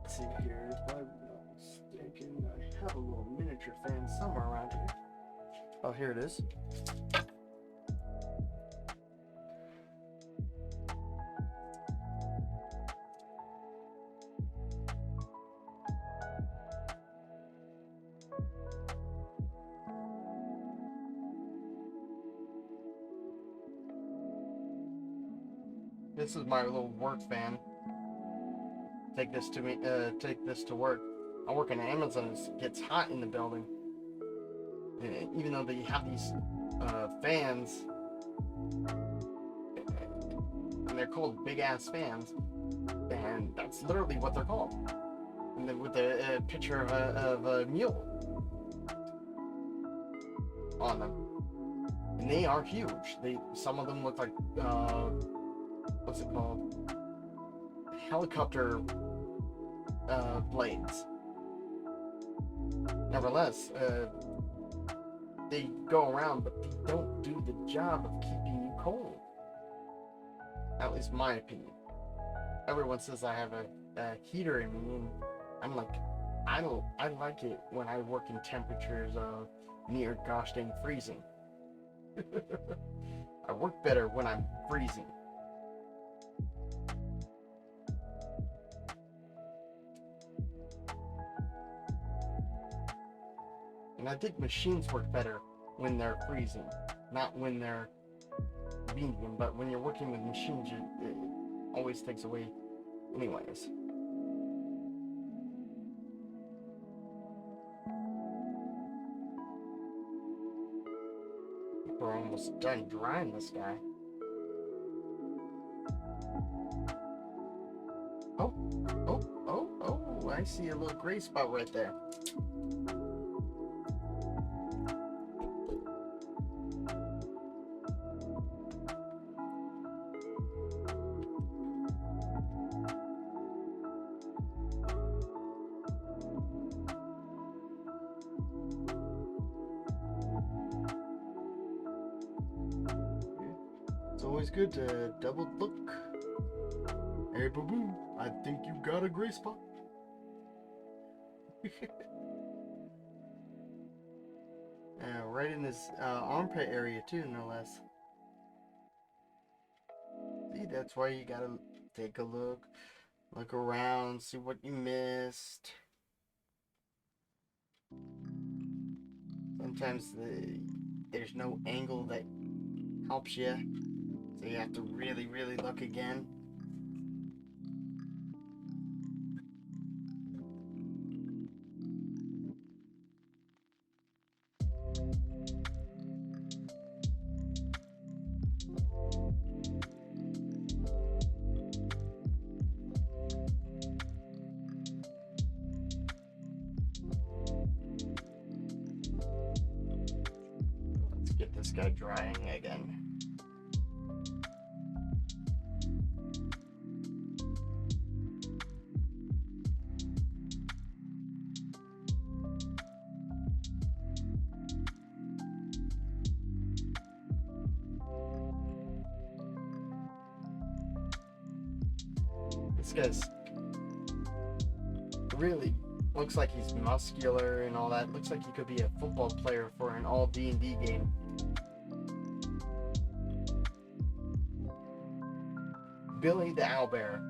Speaker 1: Let's see here, if I'm not mistaken, I have a little miniature fan somewhere around here. Oh, here it is. This is my little work fan. Take this to work. I work in Amazon. It gets hot in the building. And even though they have these fans, and they're called big ass fans, and that's literally what they're called. And then with a picture of a mule on them, and they are huge. Some of them look like what's it called? Helicopter blades. Nevertheless, they go around, but they don't do the job of keeping you cold. At least my opinion. Everyone says I have a heater in me, and I'm like, I like it when I work in temperatures of near gosh dang freezing. I work better when I'm freezing. And I think machines work better when they're freezing, not when they're medium. But when you're working with machines, it always takes away anyways. We're almost done drying this guy. Oh, I see a little gray spot right there. It's always good to double look. Hey, boo-boo, I think you got a gray spot. Right in this armpit area too, no less. See, that's why you gotta take a look around, see what you missed. Sometimes there's no angle that helps you, so you have to really, really look again. guy drying again. This guy's really looks like he's muscular and all that. Looks like he could be a football player for an all D&D game. Billy the Owlbear.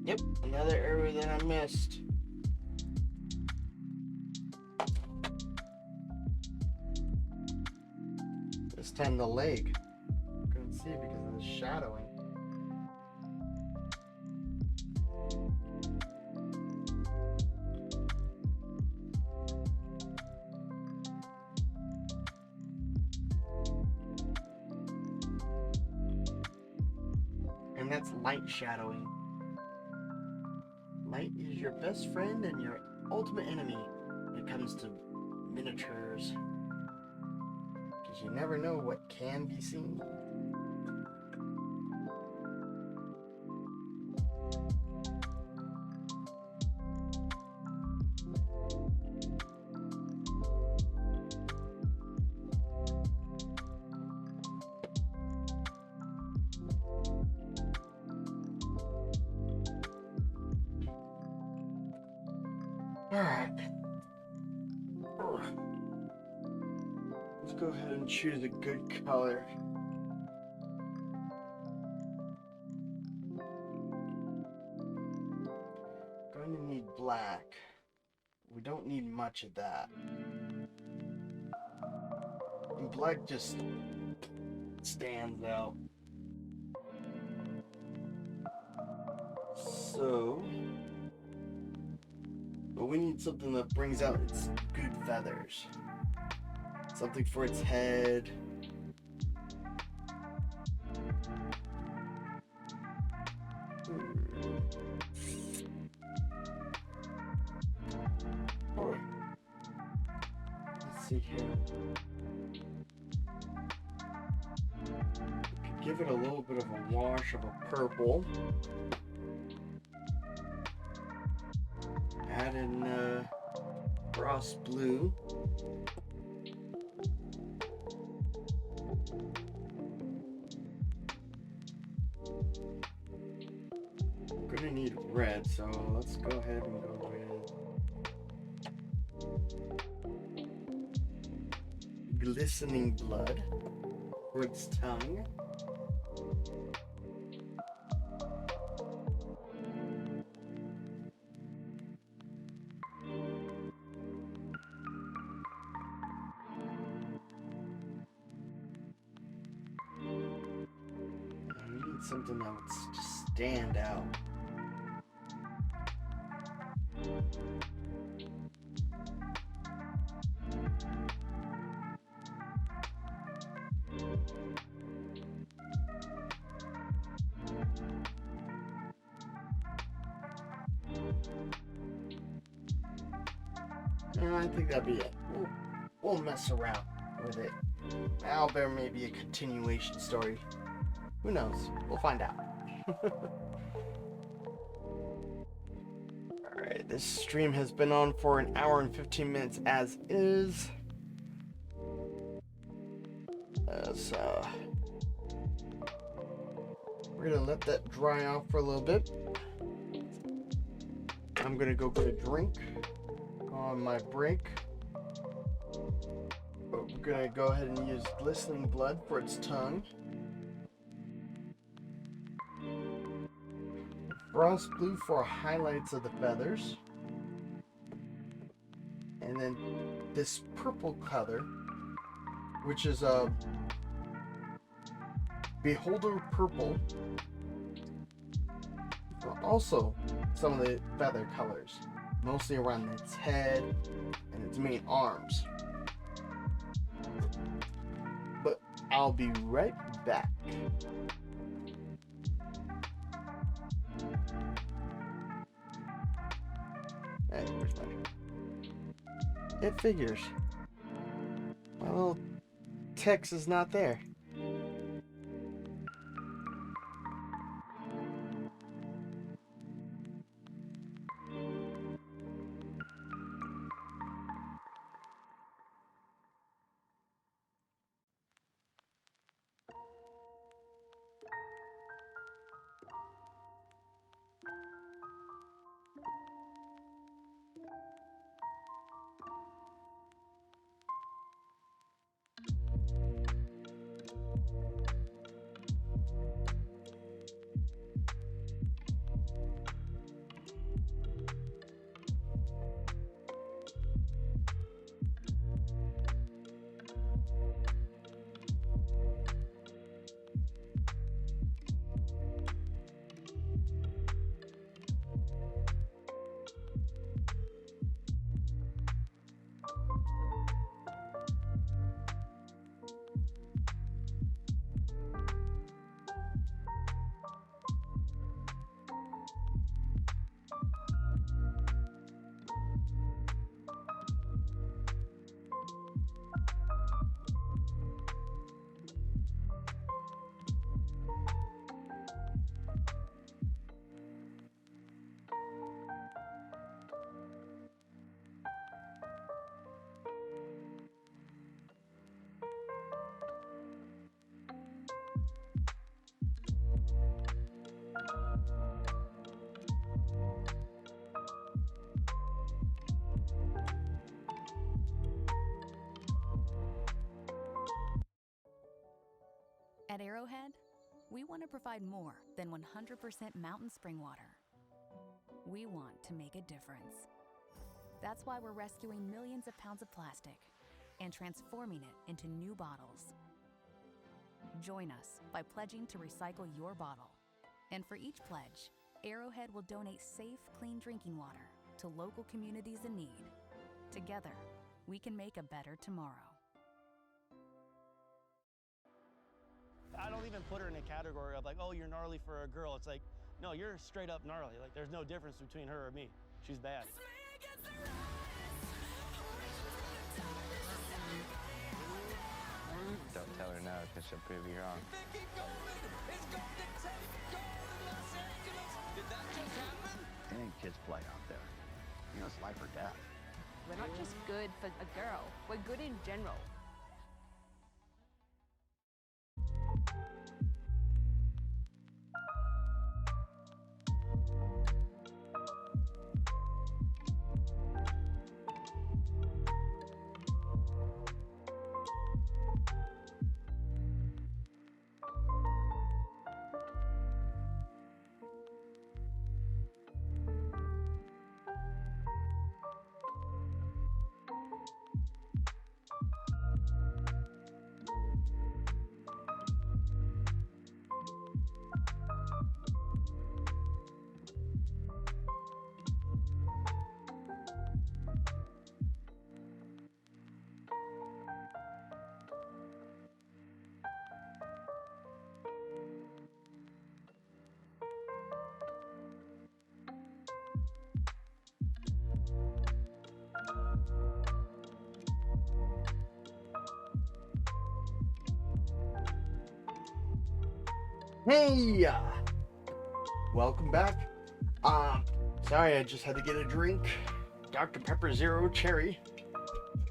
Speaker 1: Yep, another area that I missed. This time the leg. Couldn't see it because of the shadowing. And that's light shadowing. Light is your best friend and your ultimate enemy when it comes to miniatures. Because you never know what can be seen. Alright. Let's go ahead and choose a good color. Going to need black. We don't need much of that. And black just stands out. So... but we need something that brings out its good feathers. Something for its head. Let's see here. Give it a little bit of a wash of a purple. Add in frost blue. We're gonna need red, so let's go ahead and go with glistening blood for its tongue. Something that would just stand out. And I think that'd be it. We'll mess around with it. Owlbear may be a continuation story. Who knows? We'll find out. Alright, this stream has been on for an hour and 15 minutes as is. So we're gonna let that dry off for a little bit. I'm gonna go get a drink on my break. But we're gonna go ahead and use glistening blood for its tongue. Frost blue for highlights of the feathers. And then this purple color, which is a Beholder Purple. Also, some of the feather colors, mostly around its head and its main arms. But I'll be right back. Hey, where's my... It figures. My little text is not there.
Speaker 7: At Arrowhead, we want to provide more than 100% mountain spring water. We want to make a difference. That's why we're rescuing millions of pounds of plastic and transforming it into new bottles. Join us by pledging to recycle your bottle. And for each pledge, Arrowhead will donate safe, clean drinking water to local communities in need. Together, we can make a better tomorrow.
Speaker 8: I don't even put her in a category of like, oh, you're gnarly for a girl. It's like, no, you're straight up gnarly. Like, there's no difference between her or me. She's bad.
Speaker 9: Don't tell her no, because she'll prove you wrong.
Speaker 10: Any kids play out there. You know, it's life or death.
Speaker 11: We're not just good for a girl, we're good in general.
Speaker 1: Hey! Welcome back. Sorry, I just had to get a drink. Dr. Pepper Zero Cherry,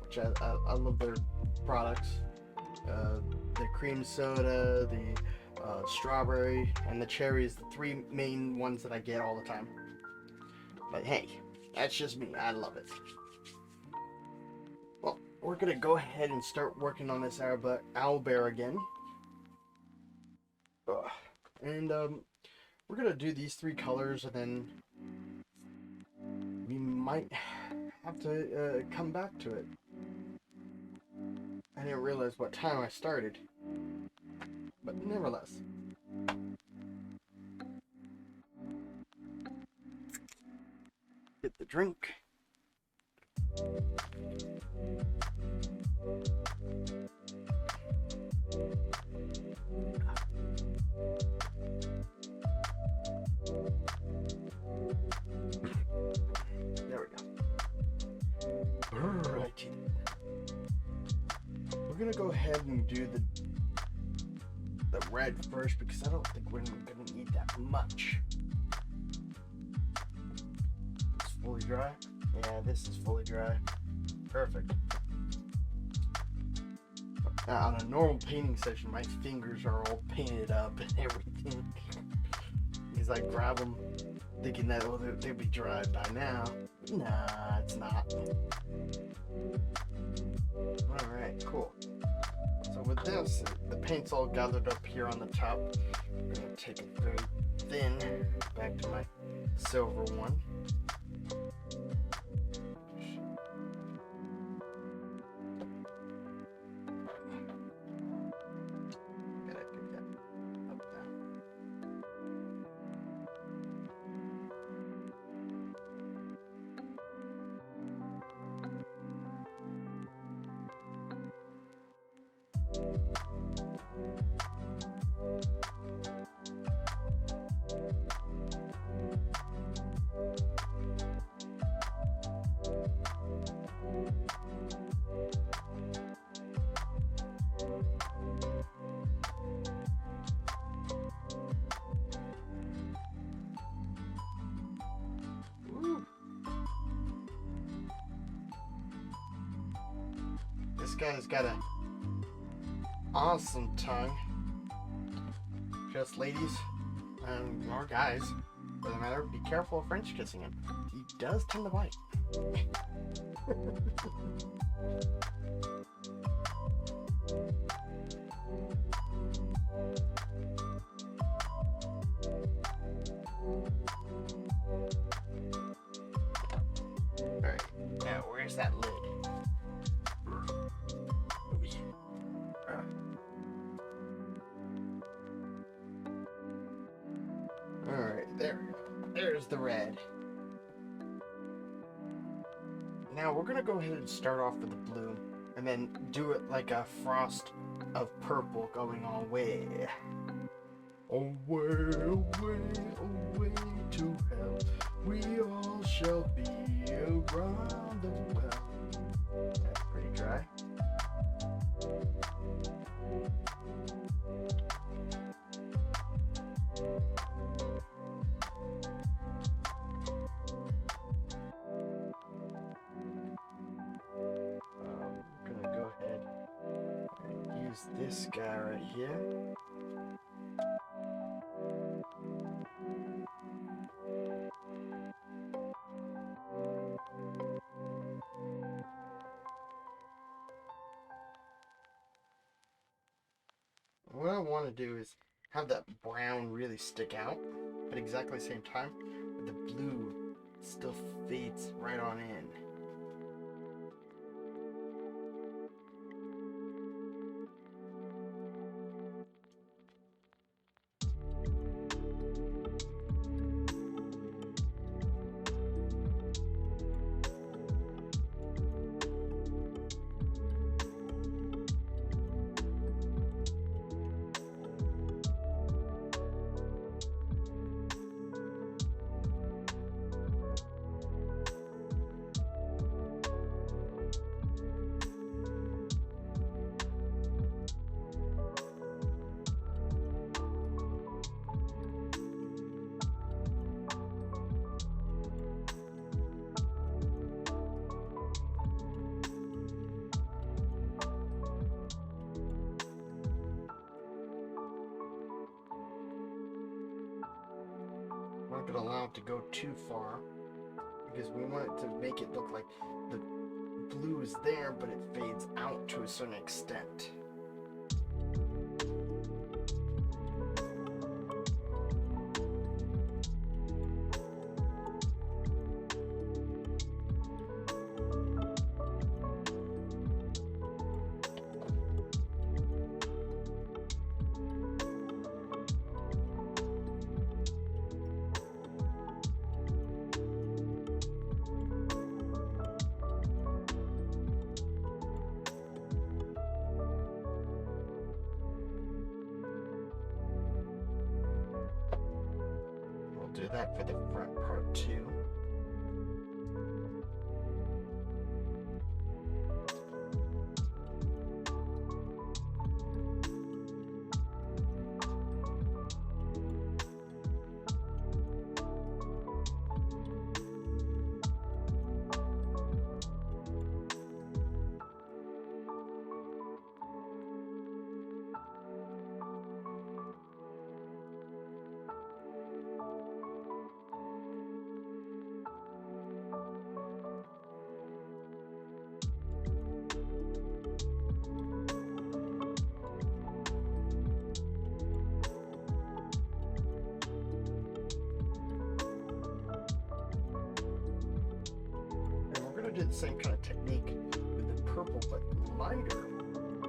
Speaker 1: which I love their products. The cream soda, the strawberry, and the cherry is the three main ones that I get all the time. But hey, that's just me. I love it. Well, we're gonna go ahead and start working on this Owlbear again. And we're gonna do these three colors, and then we might have to come back to it. I didn't realize what time I started. But nevertheless. Get the drink. There we go. Alrighty. We're gonna go ahead and do the red first because I don't think we're gonna need that much. It's fully dry. Yeah, this is fully dry. Perfect. Now, on a normal painting session, my fingers are all painted up and everything. Because I grab them thinking that they'll be dry by now. Nah, it's not. Alright, cool. So with this, the paint's all gathered up here on the top. I'm going to take it very thin back to my silver one. Gotta pick that up now. This guy's got an awesome tongue. Just ladies, or guys, doesn't matter, be careful of French kissing him. He does tend to bite. Alright, now where's that lid? Alright, there we go. There's the red. Now we're gonna go ahead and start off with the blue and then do it like a frost of purple going all way. Away, away, away to hell. We all shall be around the well. That's pretty dry. I'm gonna go ahead and use this guy right here. What I want to do is have that brown really stick out, but exactly the same time, but the blue still fades right on in. Not gonna allow it to go too far because we want it to make it look like the blue is there, but it fades out to a certain extent. do that for the front part too. Do the same kind of technique with the purple, but lighter,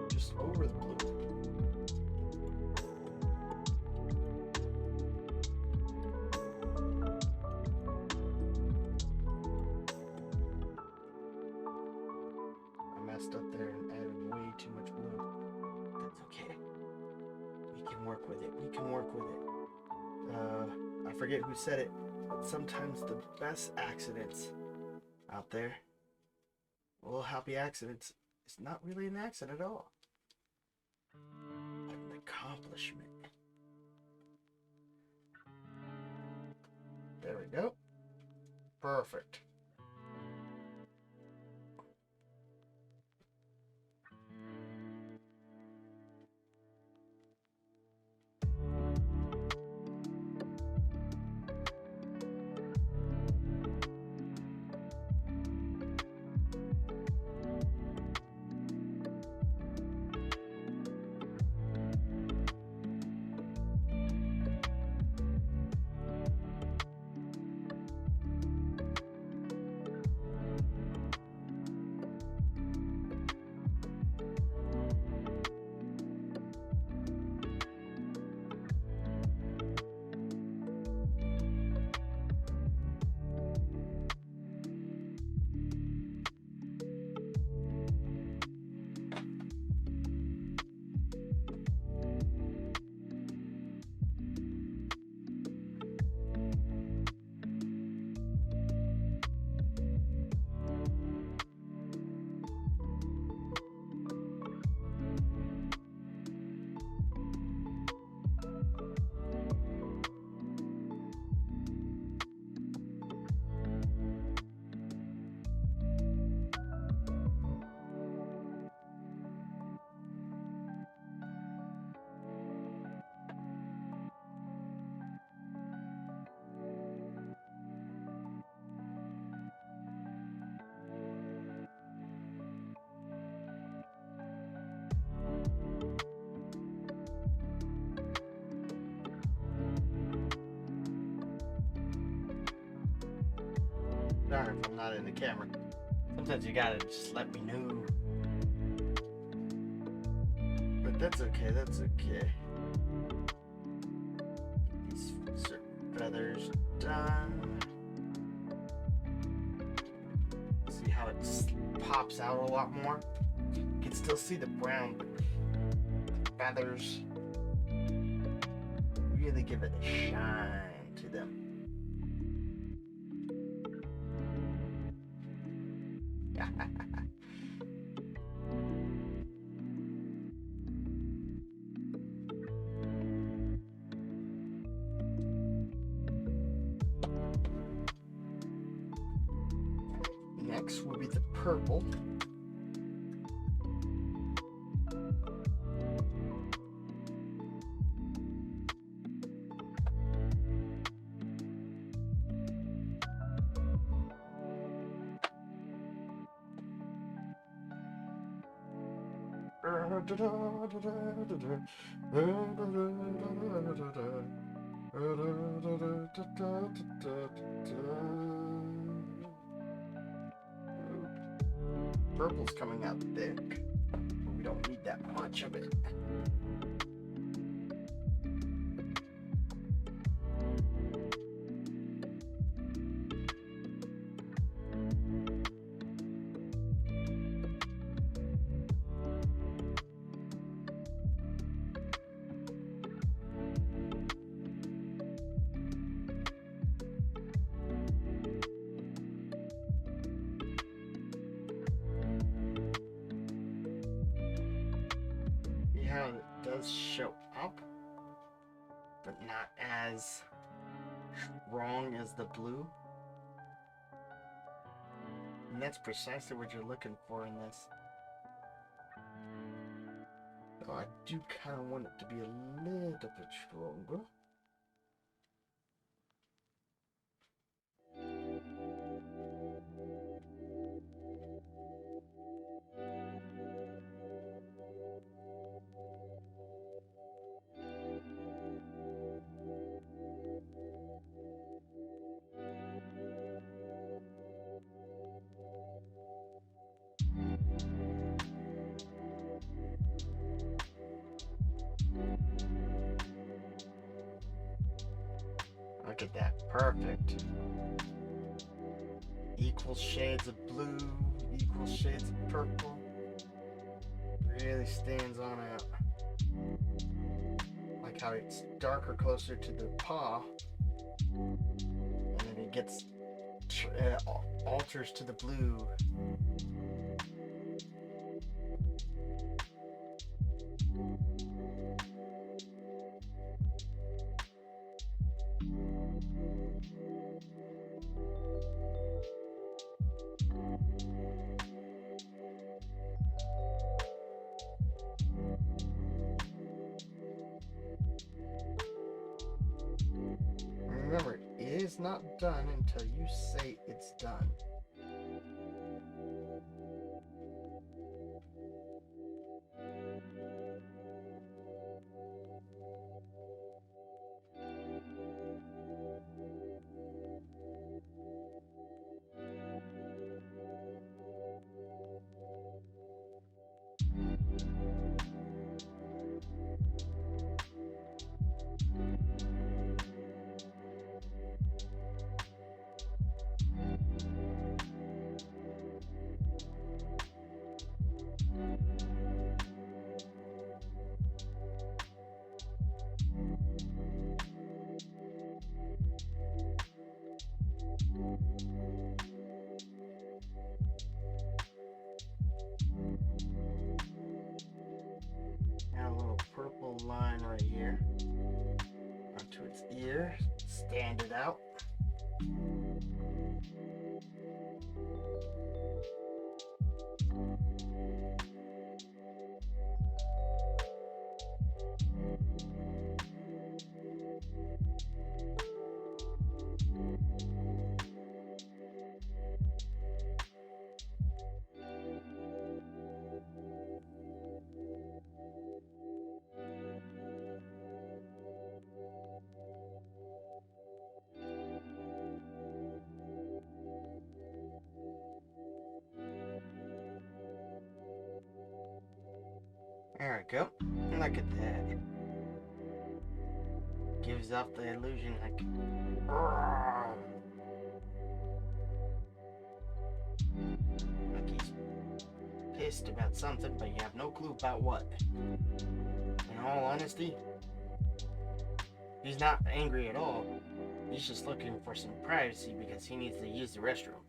Speaker 1: just over the blue. I messed up there and added way too much blue. That's okay. We can work with it. We can work with it. I forget who said it, but sometimes the best accidents out there, well, happy accidents, it's not really an accident at all, but an accomplishment. There we go. Perfect. Darn if I'm not in the camera. Sometimes you gotta just let me know. But that's okay, that's okay. Get these certain feathers done. See how it pops out a lot more? You can still see the brown, but the feathers really give it a shine to them. Next will be the purple. Purple's coming out thick, but we don't need that much of it. does show up, but not as strong as the blue. And that's precisely what you're looking for in this. So I do kind of want it to be a little bit stronger. Look at that, perfect. Equal shades of blue, equal shades of purple. Really stands on out. Like how it's darker closer to the paw, and then it gets alters to the blue. Remember, it is not done until you say it's done. Now a little purple line right here onto its ear, stand it out. There we go. Look at that. Gives off the illusion like... Like he's pissed about something, but you have no clue about what. In all honesty, he's not angry at all. He's just looking for some privacy because he needs to use the restroom.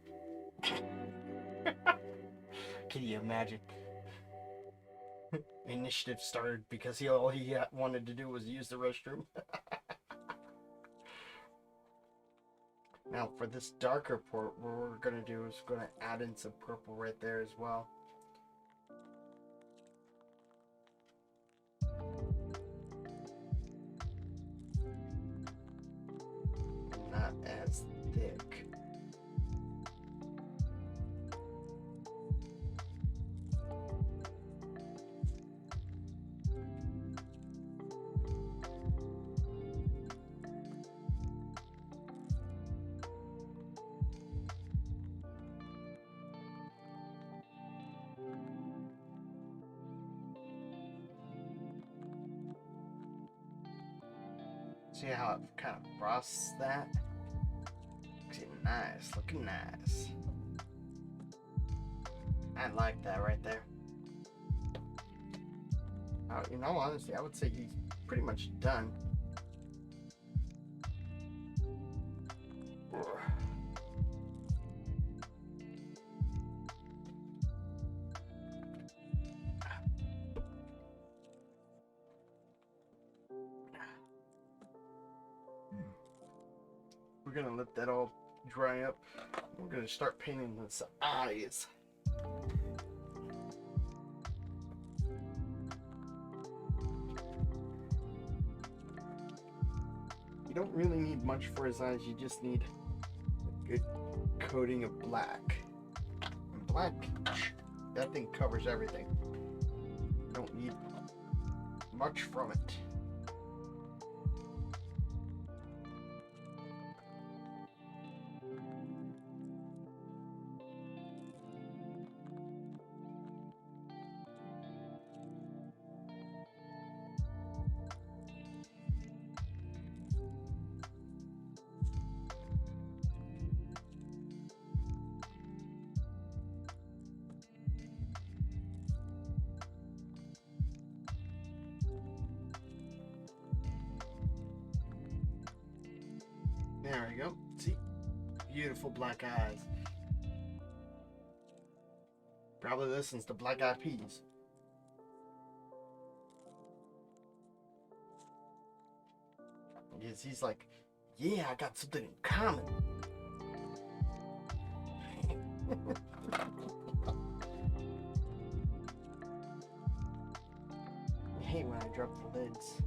Speaker 1: Can you imagine? Initiative started because all he wanted to do was use the restroom. Now for this darker port, what we're going to do is going to add in some purple right there as well. Not as thick. See how it kind of frosts that? Looking nice, looking nice. I like that right there. In all honesty, I would say he's pretty much done. gonna let that all dry up. We're gonna start painting his eyes. You don't really need much for his eyes, you just need a good coating of black. And black, that thing covers everything. You don't need much from it. There we go. See? Beautiful black eyes. Probably listens to Black Eyed Peas. Because he's like, yeah, I got something in common. I hate when I drop the lids.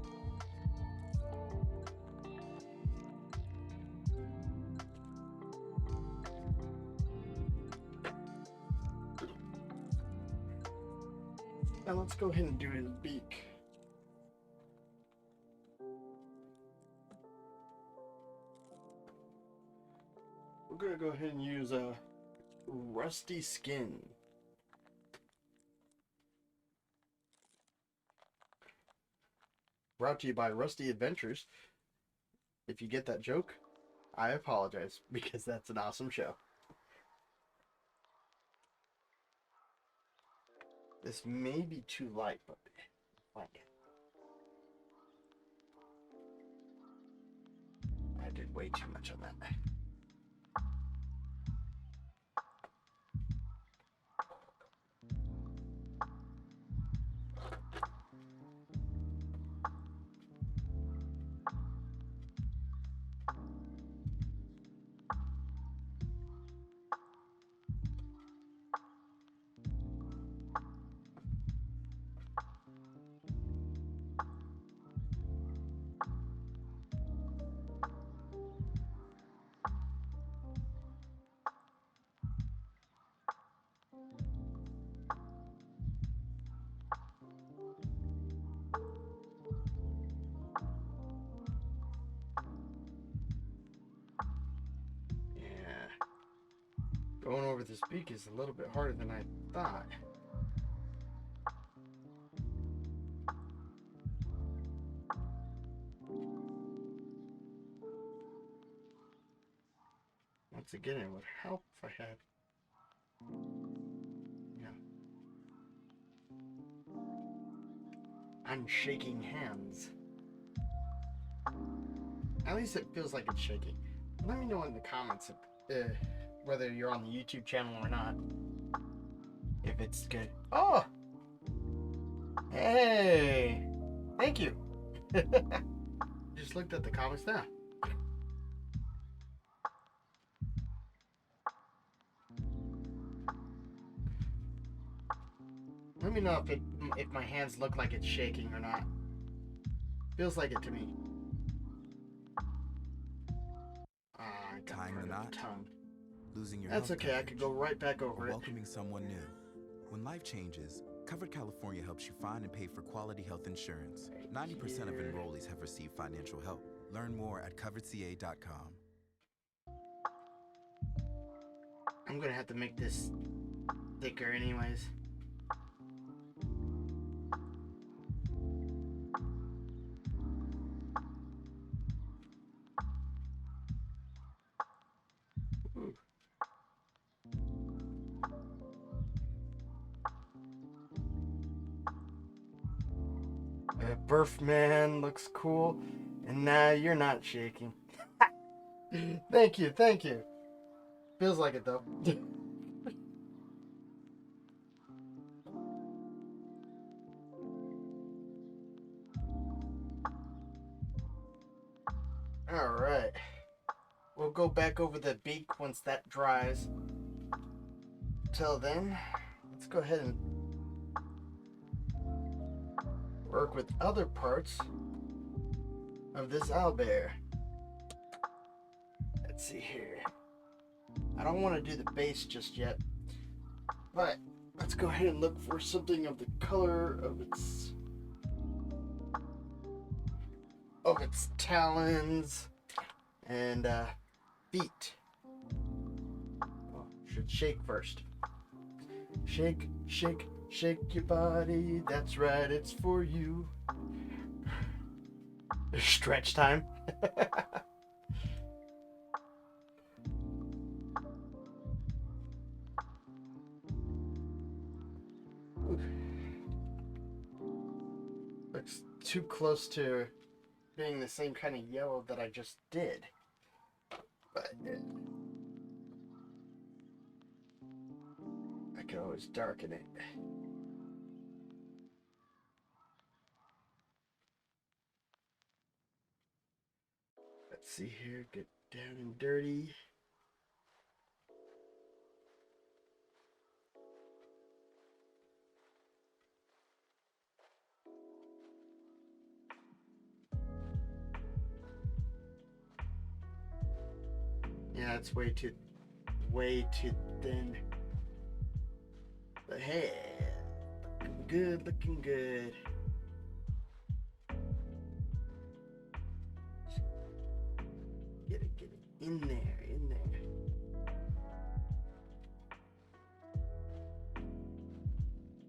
Speaker 1: Now let's go ahead and do his beak. We're gonna go ahead and use a Rusty Skin. Brought to you by Rusty Adventures. If you get that joke, I apologize because that's an awesome show. This may be too light, but like I did way too much on that. Going over this beak is a little bit harder than I thought. Once again, it would help if I had... Yeah. I'm shaking hands. At least it feels like it's shaking. Let me know in the comments if, whether you're on the YouTube channel or not. If it's good. Oh! Hey! Thank you! Just looked at the comments now. Let me know if my hands look like it's shaking or not. Feels like it to me. I got
Speaker 12: Tying the knot,
Speaker 1: tongue.
Speaker 12: losing your
Speaker 1: That's
Speaker 12: health
Speaker 1: okay, I could go right back over
Speaker 12: or
Speaker 1: it.
Speaker 12: welcoming someone new. When life changes, Covered California helps you find and pay for quality health insurance. 90% of enrollees have received financial help. Learn more at coveredca.com.
Speaker 1: I'm gonna have to make this thicker anyways. Ooh. Birth man looks cool, and now you're not shaking. Thank you, thank you. Feels like it though. Alright. We'll go go back over the beak once that dries. Till then, let's go ahead and work with other parts of this owlbear. Let's see here. I don't want to do the base just yet, but let's go ahead and look for something of the color of its talons and feet. Oh, should shake first. Shake, shake, shake your body. That's right, it's for you. Stretch time. Looks too close to being the same kind of yellow that I just did. But I can always darken it. Let's see here, get down and dirty. Yeah, it's way too thin. But hey, looking good, looking good. Get it in there, in there.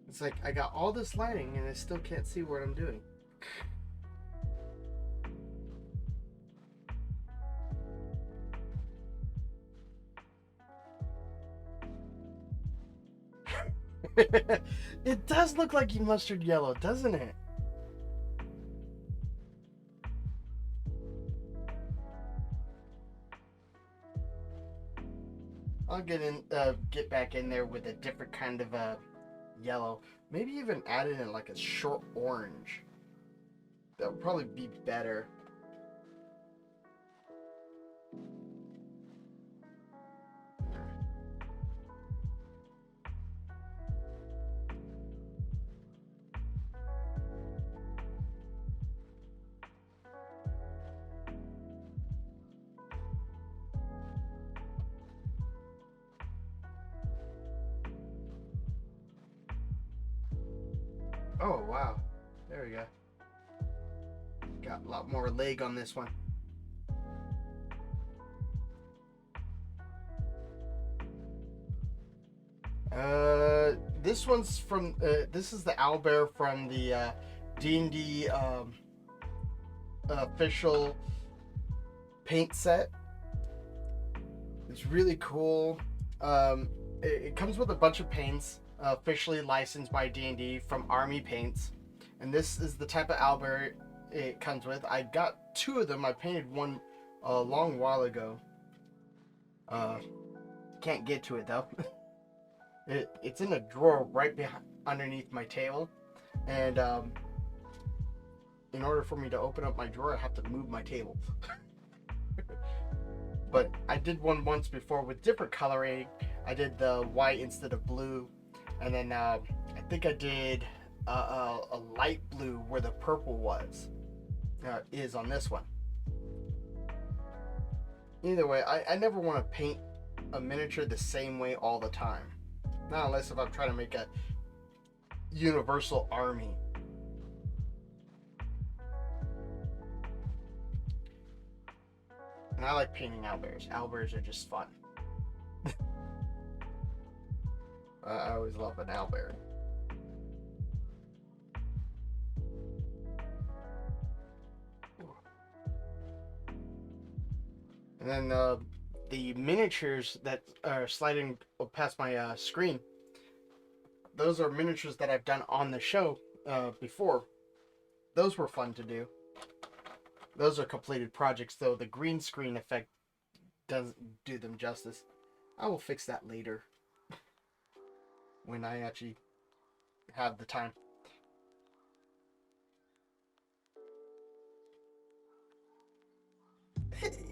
Speaker 1: It's like I got all this lighting and I still can't see what I'm doing. It does look like mustard yellow, doesn't it? I'll get back in there with a different kind of yellow. Maybe even add it in like a short orange. That would probably be better. Oh, wow. There we go. Got a lot more leg on this one. This one's from, this is the owlbear from the D&D official paint set. It's really cool. It comes with a bunch of paints. Officially licensed by D&D from Army Paints, and this is the type of owlbear it comes with. I got two of them. I painted one a long while ago. Can't get to it though. It's in a drawer right underneath my table, and in order for me to open up my drawer, I have to move my table. But I did one once before with different coloring. I did the white instead of blue. And then I think I did a light blue where the purple is on this one. Either way, I never want to paint a miniature the same way all the time. Not unless if I'm trying to make a universal army. And I like painting owlbears. Owlbears are just fun. I always love an owlbear. And then the miniatures that are sliding past my screen, those are miniatures that I've done on the show before. Those were fun to do. Those are completed projects, though the green screen effect doesn't do them justice. I will fix that later. When I actually have the time.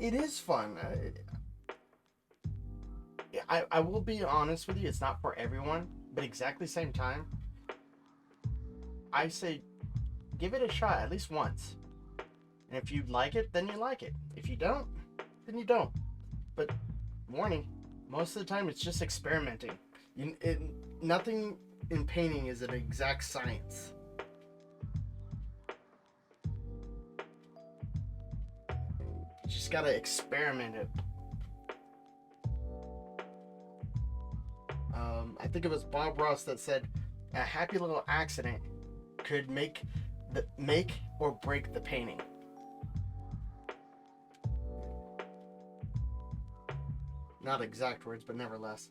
Speaker 1: It is fun. I will be honest with you, it's not for everyone, but exactly the same time, I say give it a shot at least once. And if you like it, then you like it. If you don't, then you don't. But warning, most of the time it's just experimenting. Nothing in painting is an exact science. You just gotta experiment it. I think it was Bob Ross that said a happy little accident could make or break the painting. Not exact words, but nevertheless.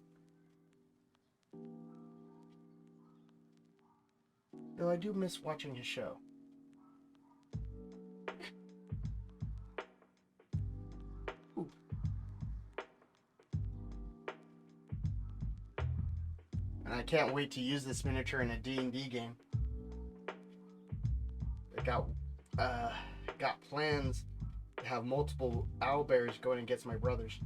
Speaker 1: Though I do miss watching his show. Ooh. And I can't wait to use this miniature in a D&D game. I got plans to have multiple owlbears going against my brothers.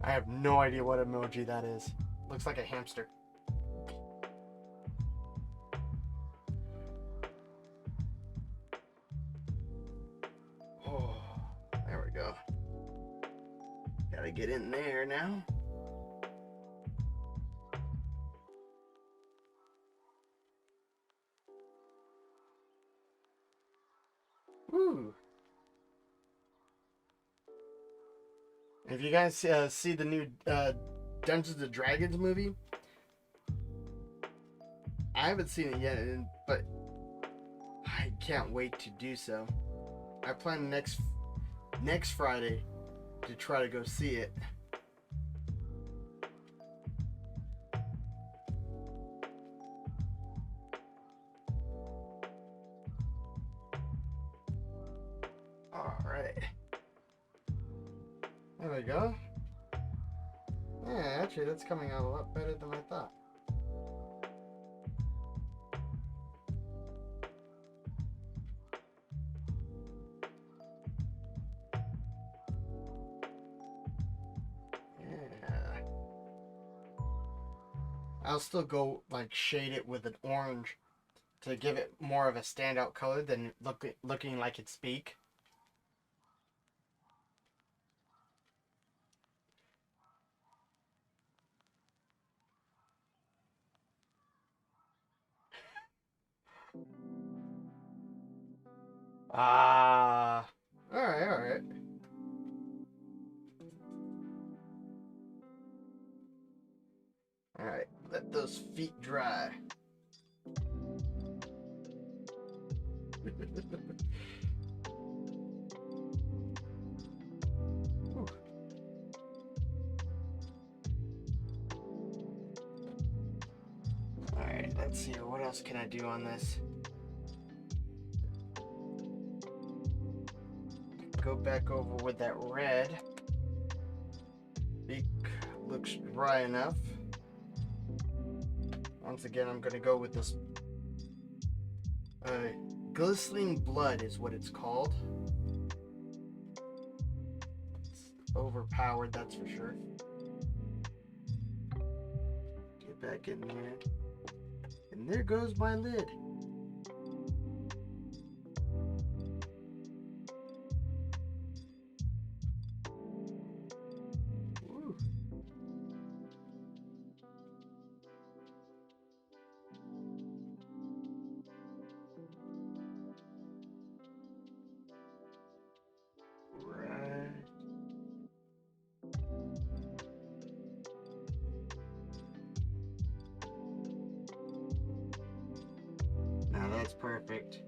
Speaker 1: I have no idea what emoji that is. Looks like a hamster. Oh, there we go. Gotta get in there now. Woo. If you guys see the new Dungeons and Dragons movie, I haven't seen it yet, but I can't wait to do so. I plan next Friday to try to go see it. All right. There we go. Yeah, actually, that's coming out a lot better than I thought. Yeah. I'll still go like shade it with an orange to give it more of a standout color than looking like its beak. Ah, all right, all right. All right, let those feet dry. All right, let's see. What else can I do on this? Go back over with that red. Beak looks dry enough. Once again, I'm gonna go with this glistening blood is what it's called. It's overpowered, that's for sure. Get back in there. And there goes my lid. Woo. Right. Now that's perfect.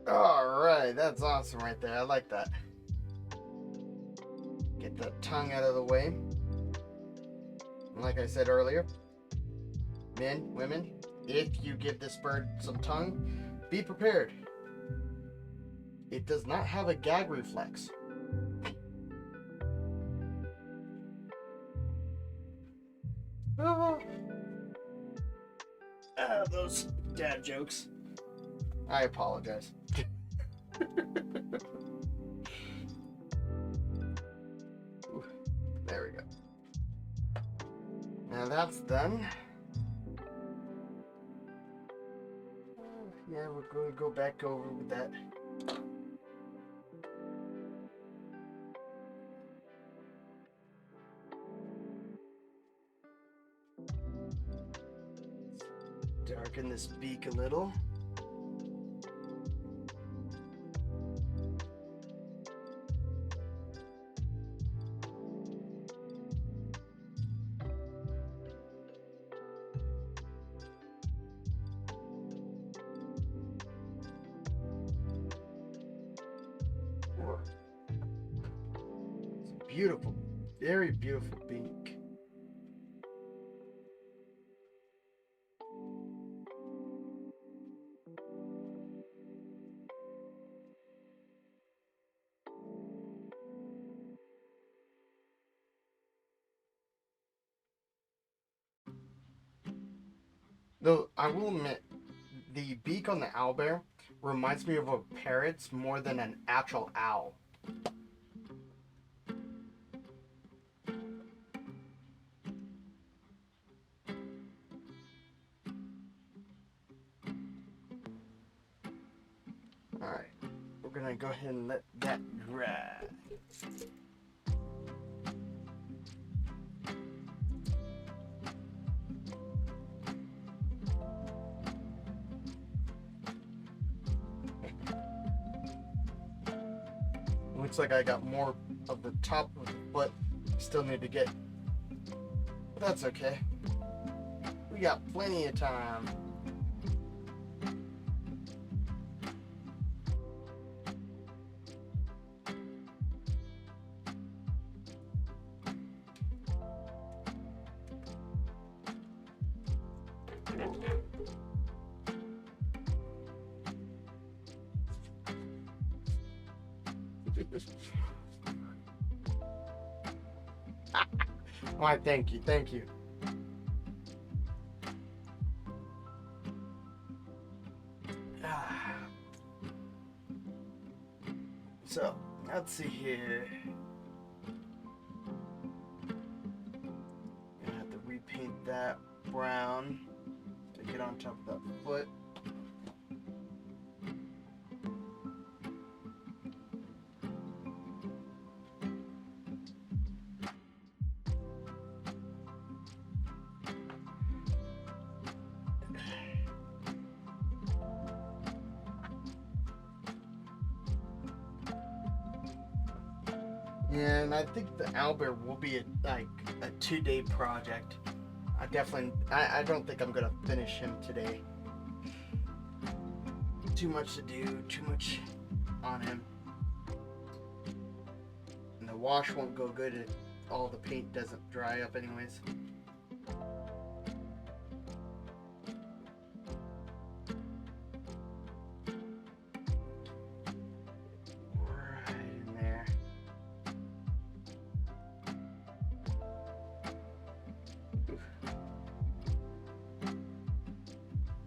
Speaker 1: Alright, that's awesome right there. I like that. Get that tongue out of the way. And like I said earlier, men, women, if you give this bird some tongue, be prepared. It does not have a gag reflex. Those dad jokes. I apologize. Ooh, there we go. Now that's done. Yeah, we're going to go back over with that. Darken this beak a little. It's a beautiful, very beautiful beak. Though I will admit, the beak on the owlbear reminds me of a parrot's more than an actual owl. Alright, we're gonna go ahead and let that dry. Looks like I got more of the top of the foot still need to get. But that's okay. We got plenty of time. Why, thank you, thank you. So, let's see here. Gonna have to repaint that brown to get on top of that foot. Yeah, and I think the owlbear will be a 2-day project. I don't think I'm gonna finish him today. Too much to do, too much on him. And the wash won't go good if all the paint doesn't dry up anyways.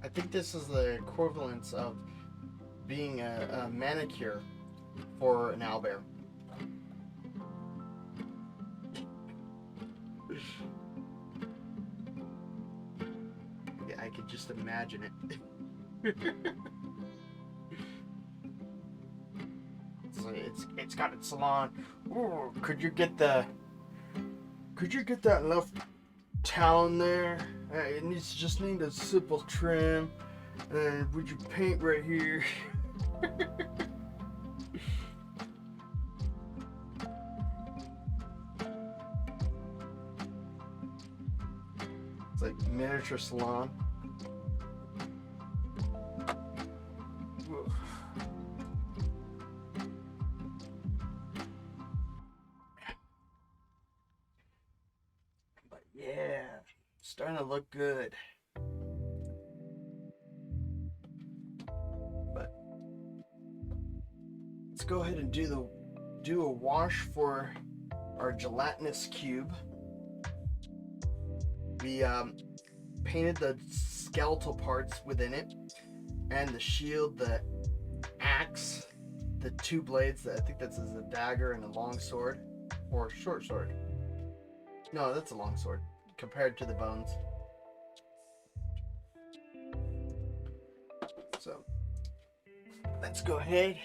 Speaker 1: I think this is the equivalence of being a manicure for an owlbear. Yeah, I could just imagine it. It's got its salon. Ooh, could you get that left town there? It just need a simple trim. And would you paint right here? It's like miniature salon. But yeah, starting to look good. But let's go ahead and do a wash for our gelatinous cube. We painted the skeletal parts within it, and the shield, the axe, the two blades. I think that's a dagger and a long sword, or short sword. No, that's a long sword compared to the bones. So let's go ahead.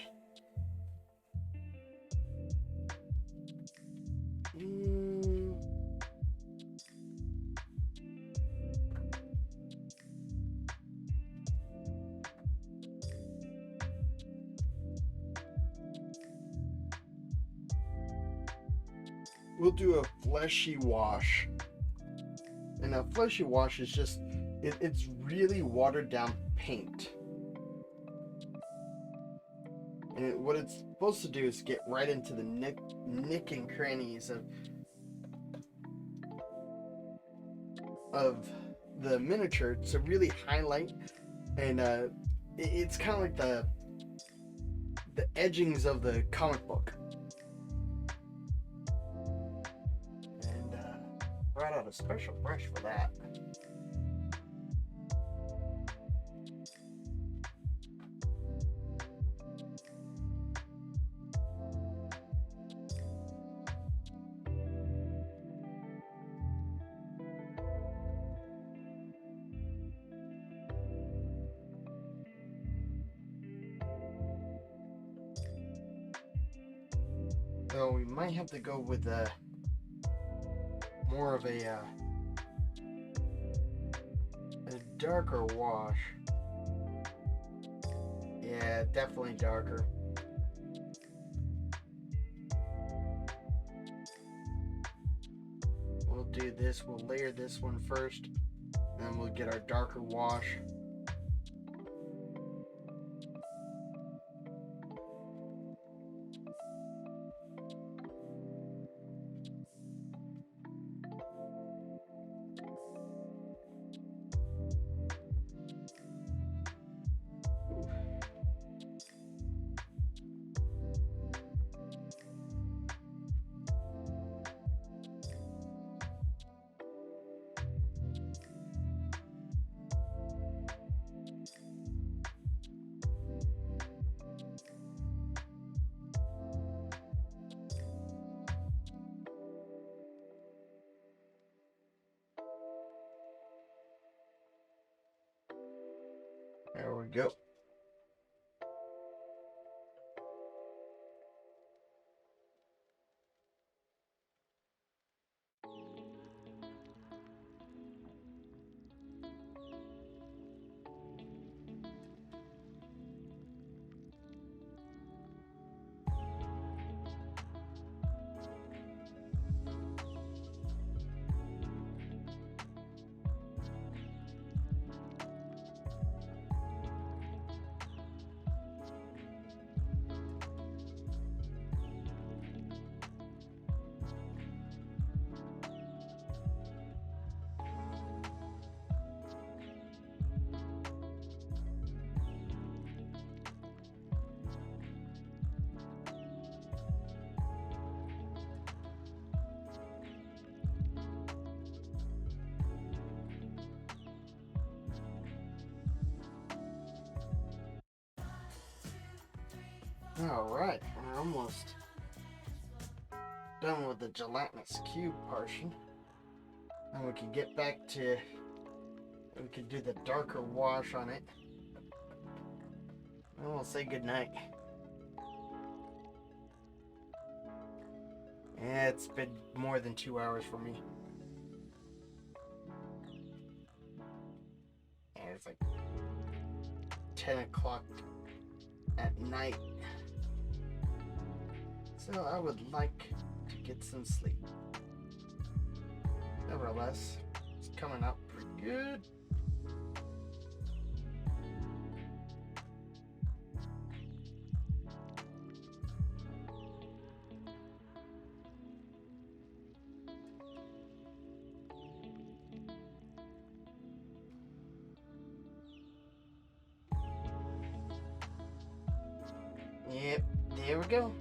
Speaker 1: We'll do a fleshy wash. And a fleshy wash is just, it's really watered down paint. And what it's supposed to do is get right into the nick and crannies of the miniature to really highlight, and it's kind of like the edgings of the comic book. And brought out a special brush for that. So we might have to go with more of a darker wash. Yeah, definitely darker. We'll do this. We'll layer this one first, then we'll get our darker wash. There we go. Alright, we're almost done with the gelatinous cube portion. And we can get back to, we can do the darker wash on it. And we'll say goodnight. Yeah, it's been more than 2 hours for me. And it's like 10 o'clock at night. So I would like to get some sleep. Nevertheless, it's coming out pretty good. Yep, there we go.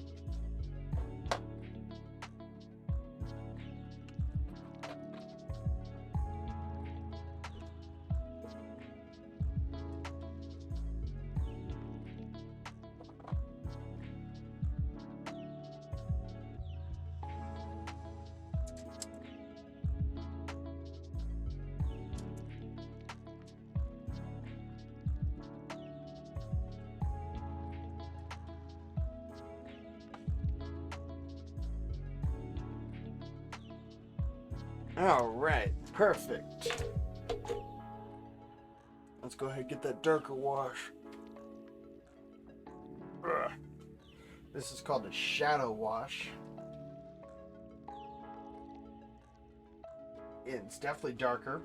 Speaker 1: Alright, perfect. Let's go ahead and get that darker wash. Ugh. This is called a shadow wash. It's definitely darker.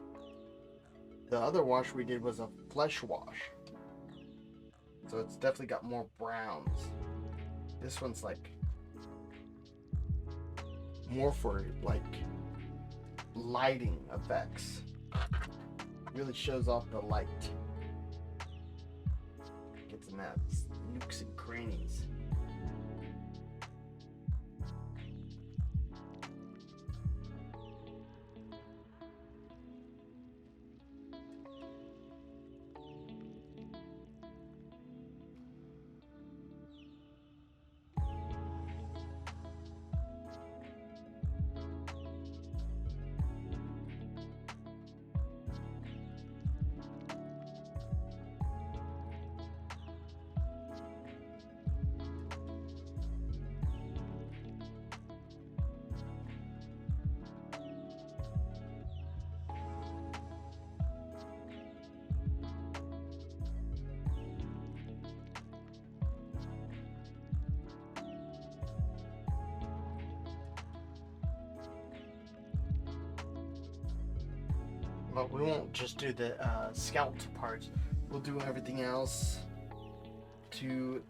Speaker 1: The other wash we did was a flesh wash. So it's definitely got more browns. This one's like more for like lighting effects. Really shows off the light. Gets in that nooks and crannies. But we won't just do the scalp parts. We'll do everything else to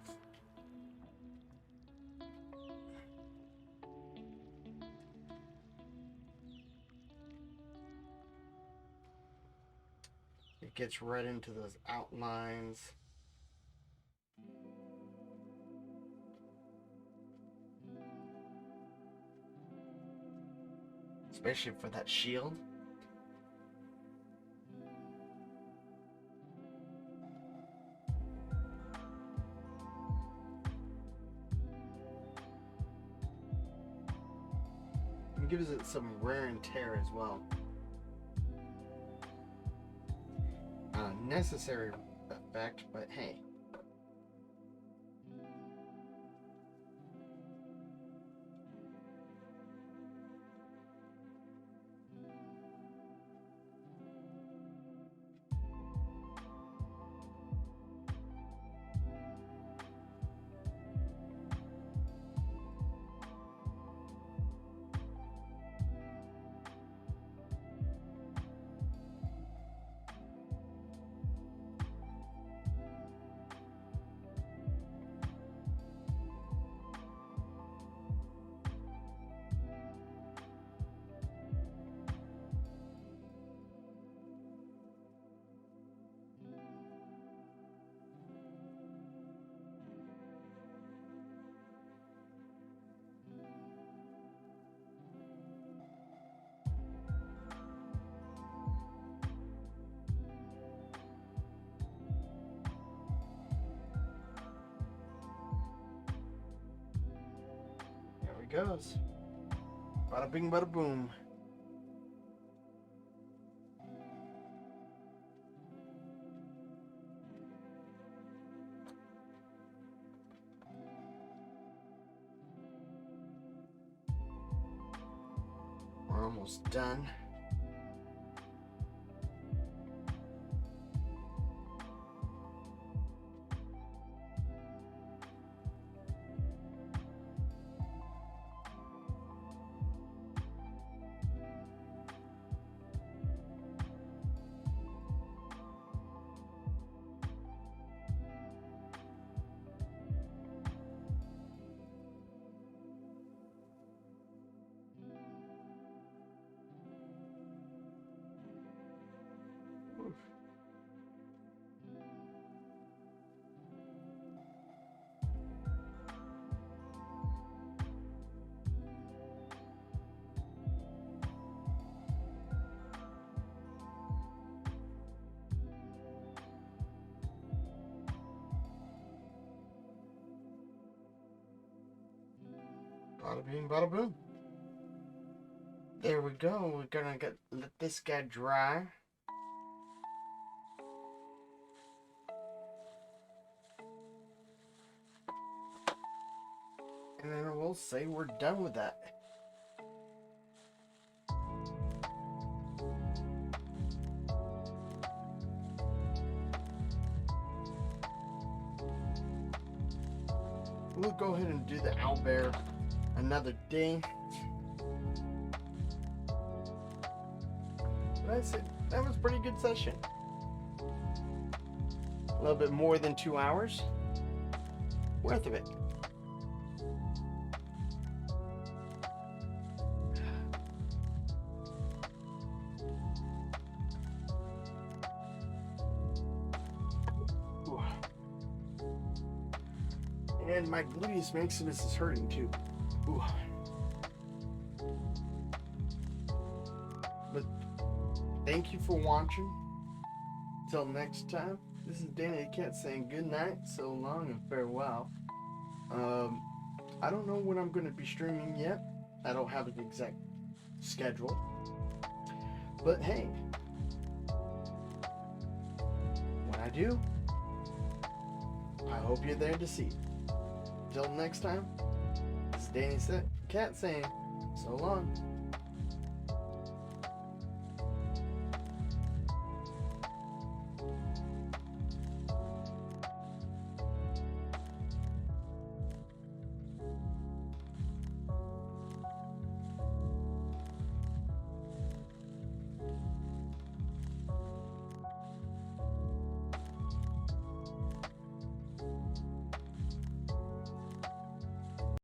Speaker 1: it gets right into those outlines. Especially for that shield. It gives it some wear and tear as well. Not a necessary effect, but hey. Goes. Bada bing, bada boom. We're almost done. Bada bing, bada boom. There we go. We're gonna let this guy dry. And then we'll say we're done with that. we'll go ahead and do the Owlbear another day. That's it. That was a pretty good session. A little bit more than 2 hours. Worth of it. Ooh. And my gluteus maximus is hurting too. Ooh. But thank you for watching. Till next time, this is Danny the Cat saying good night, so long, and farewell. I don't know when I'm going to be streaming yet. I don't have an exact schedule. But hey, when I do, I hope you're there to see it. Till next time, this is Danny the Cat saying so long.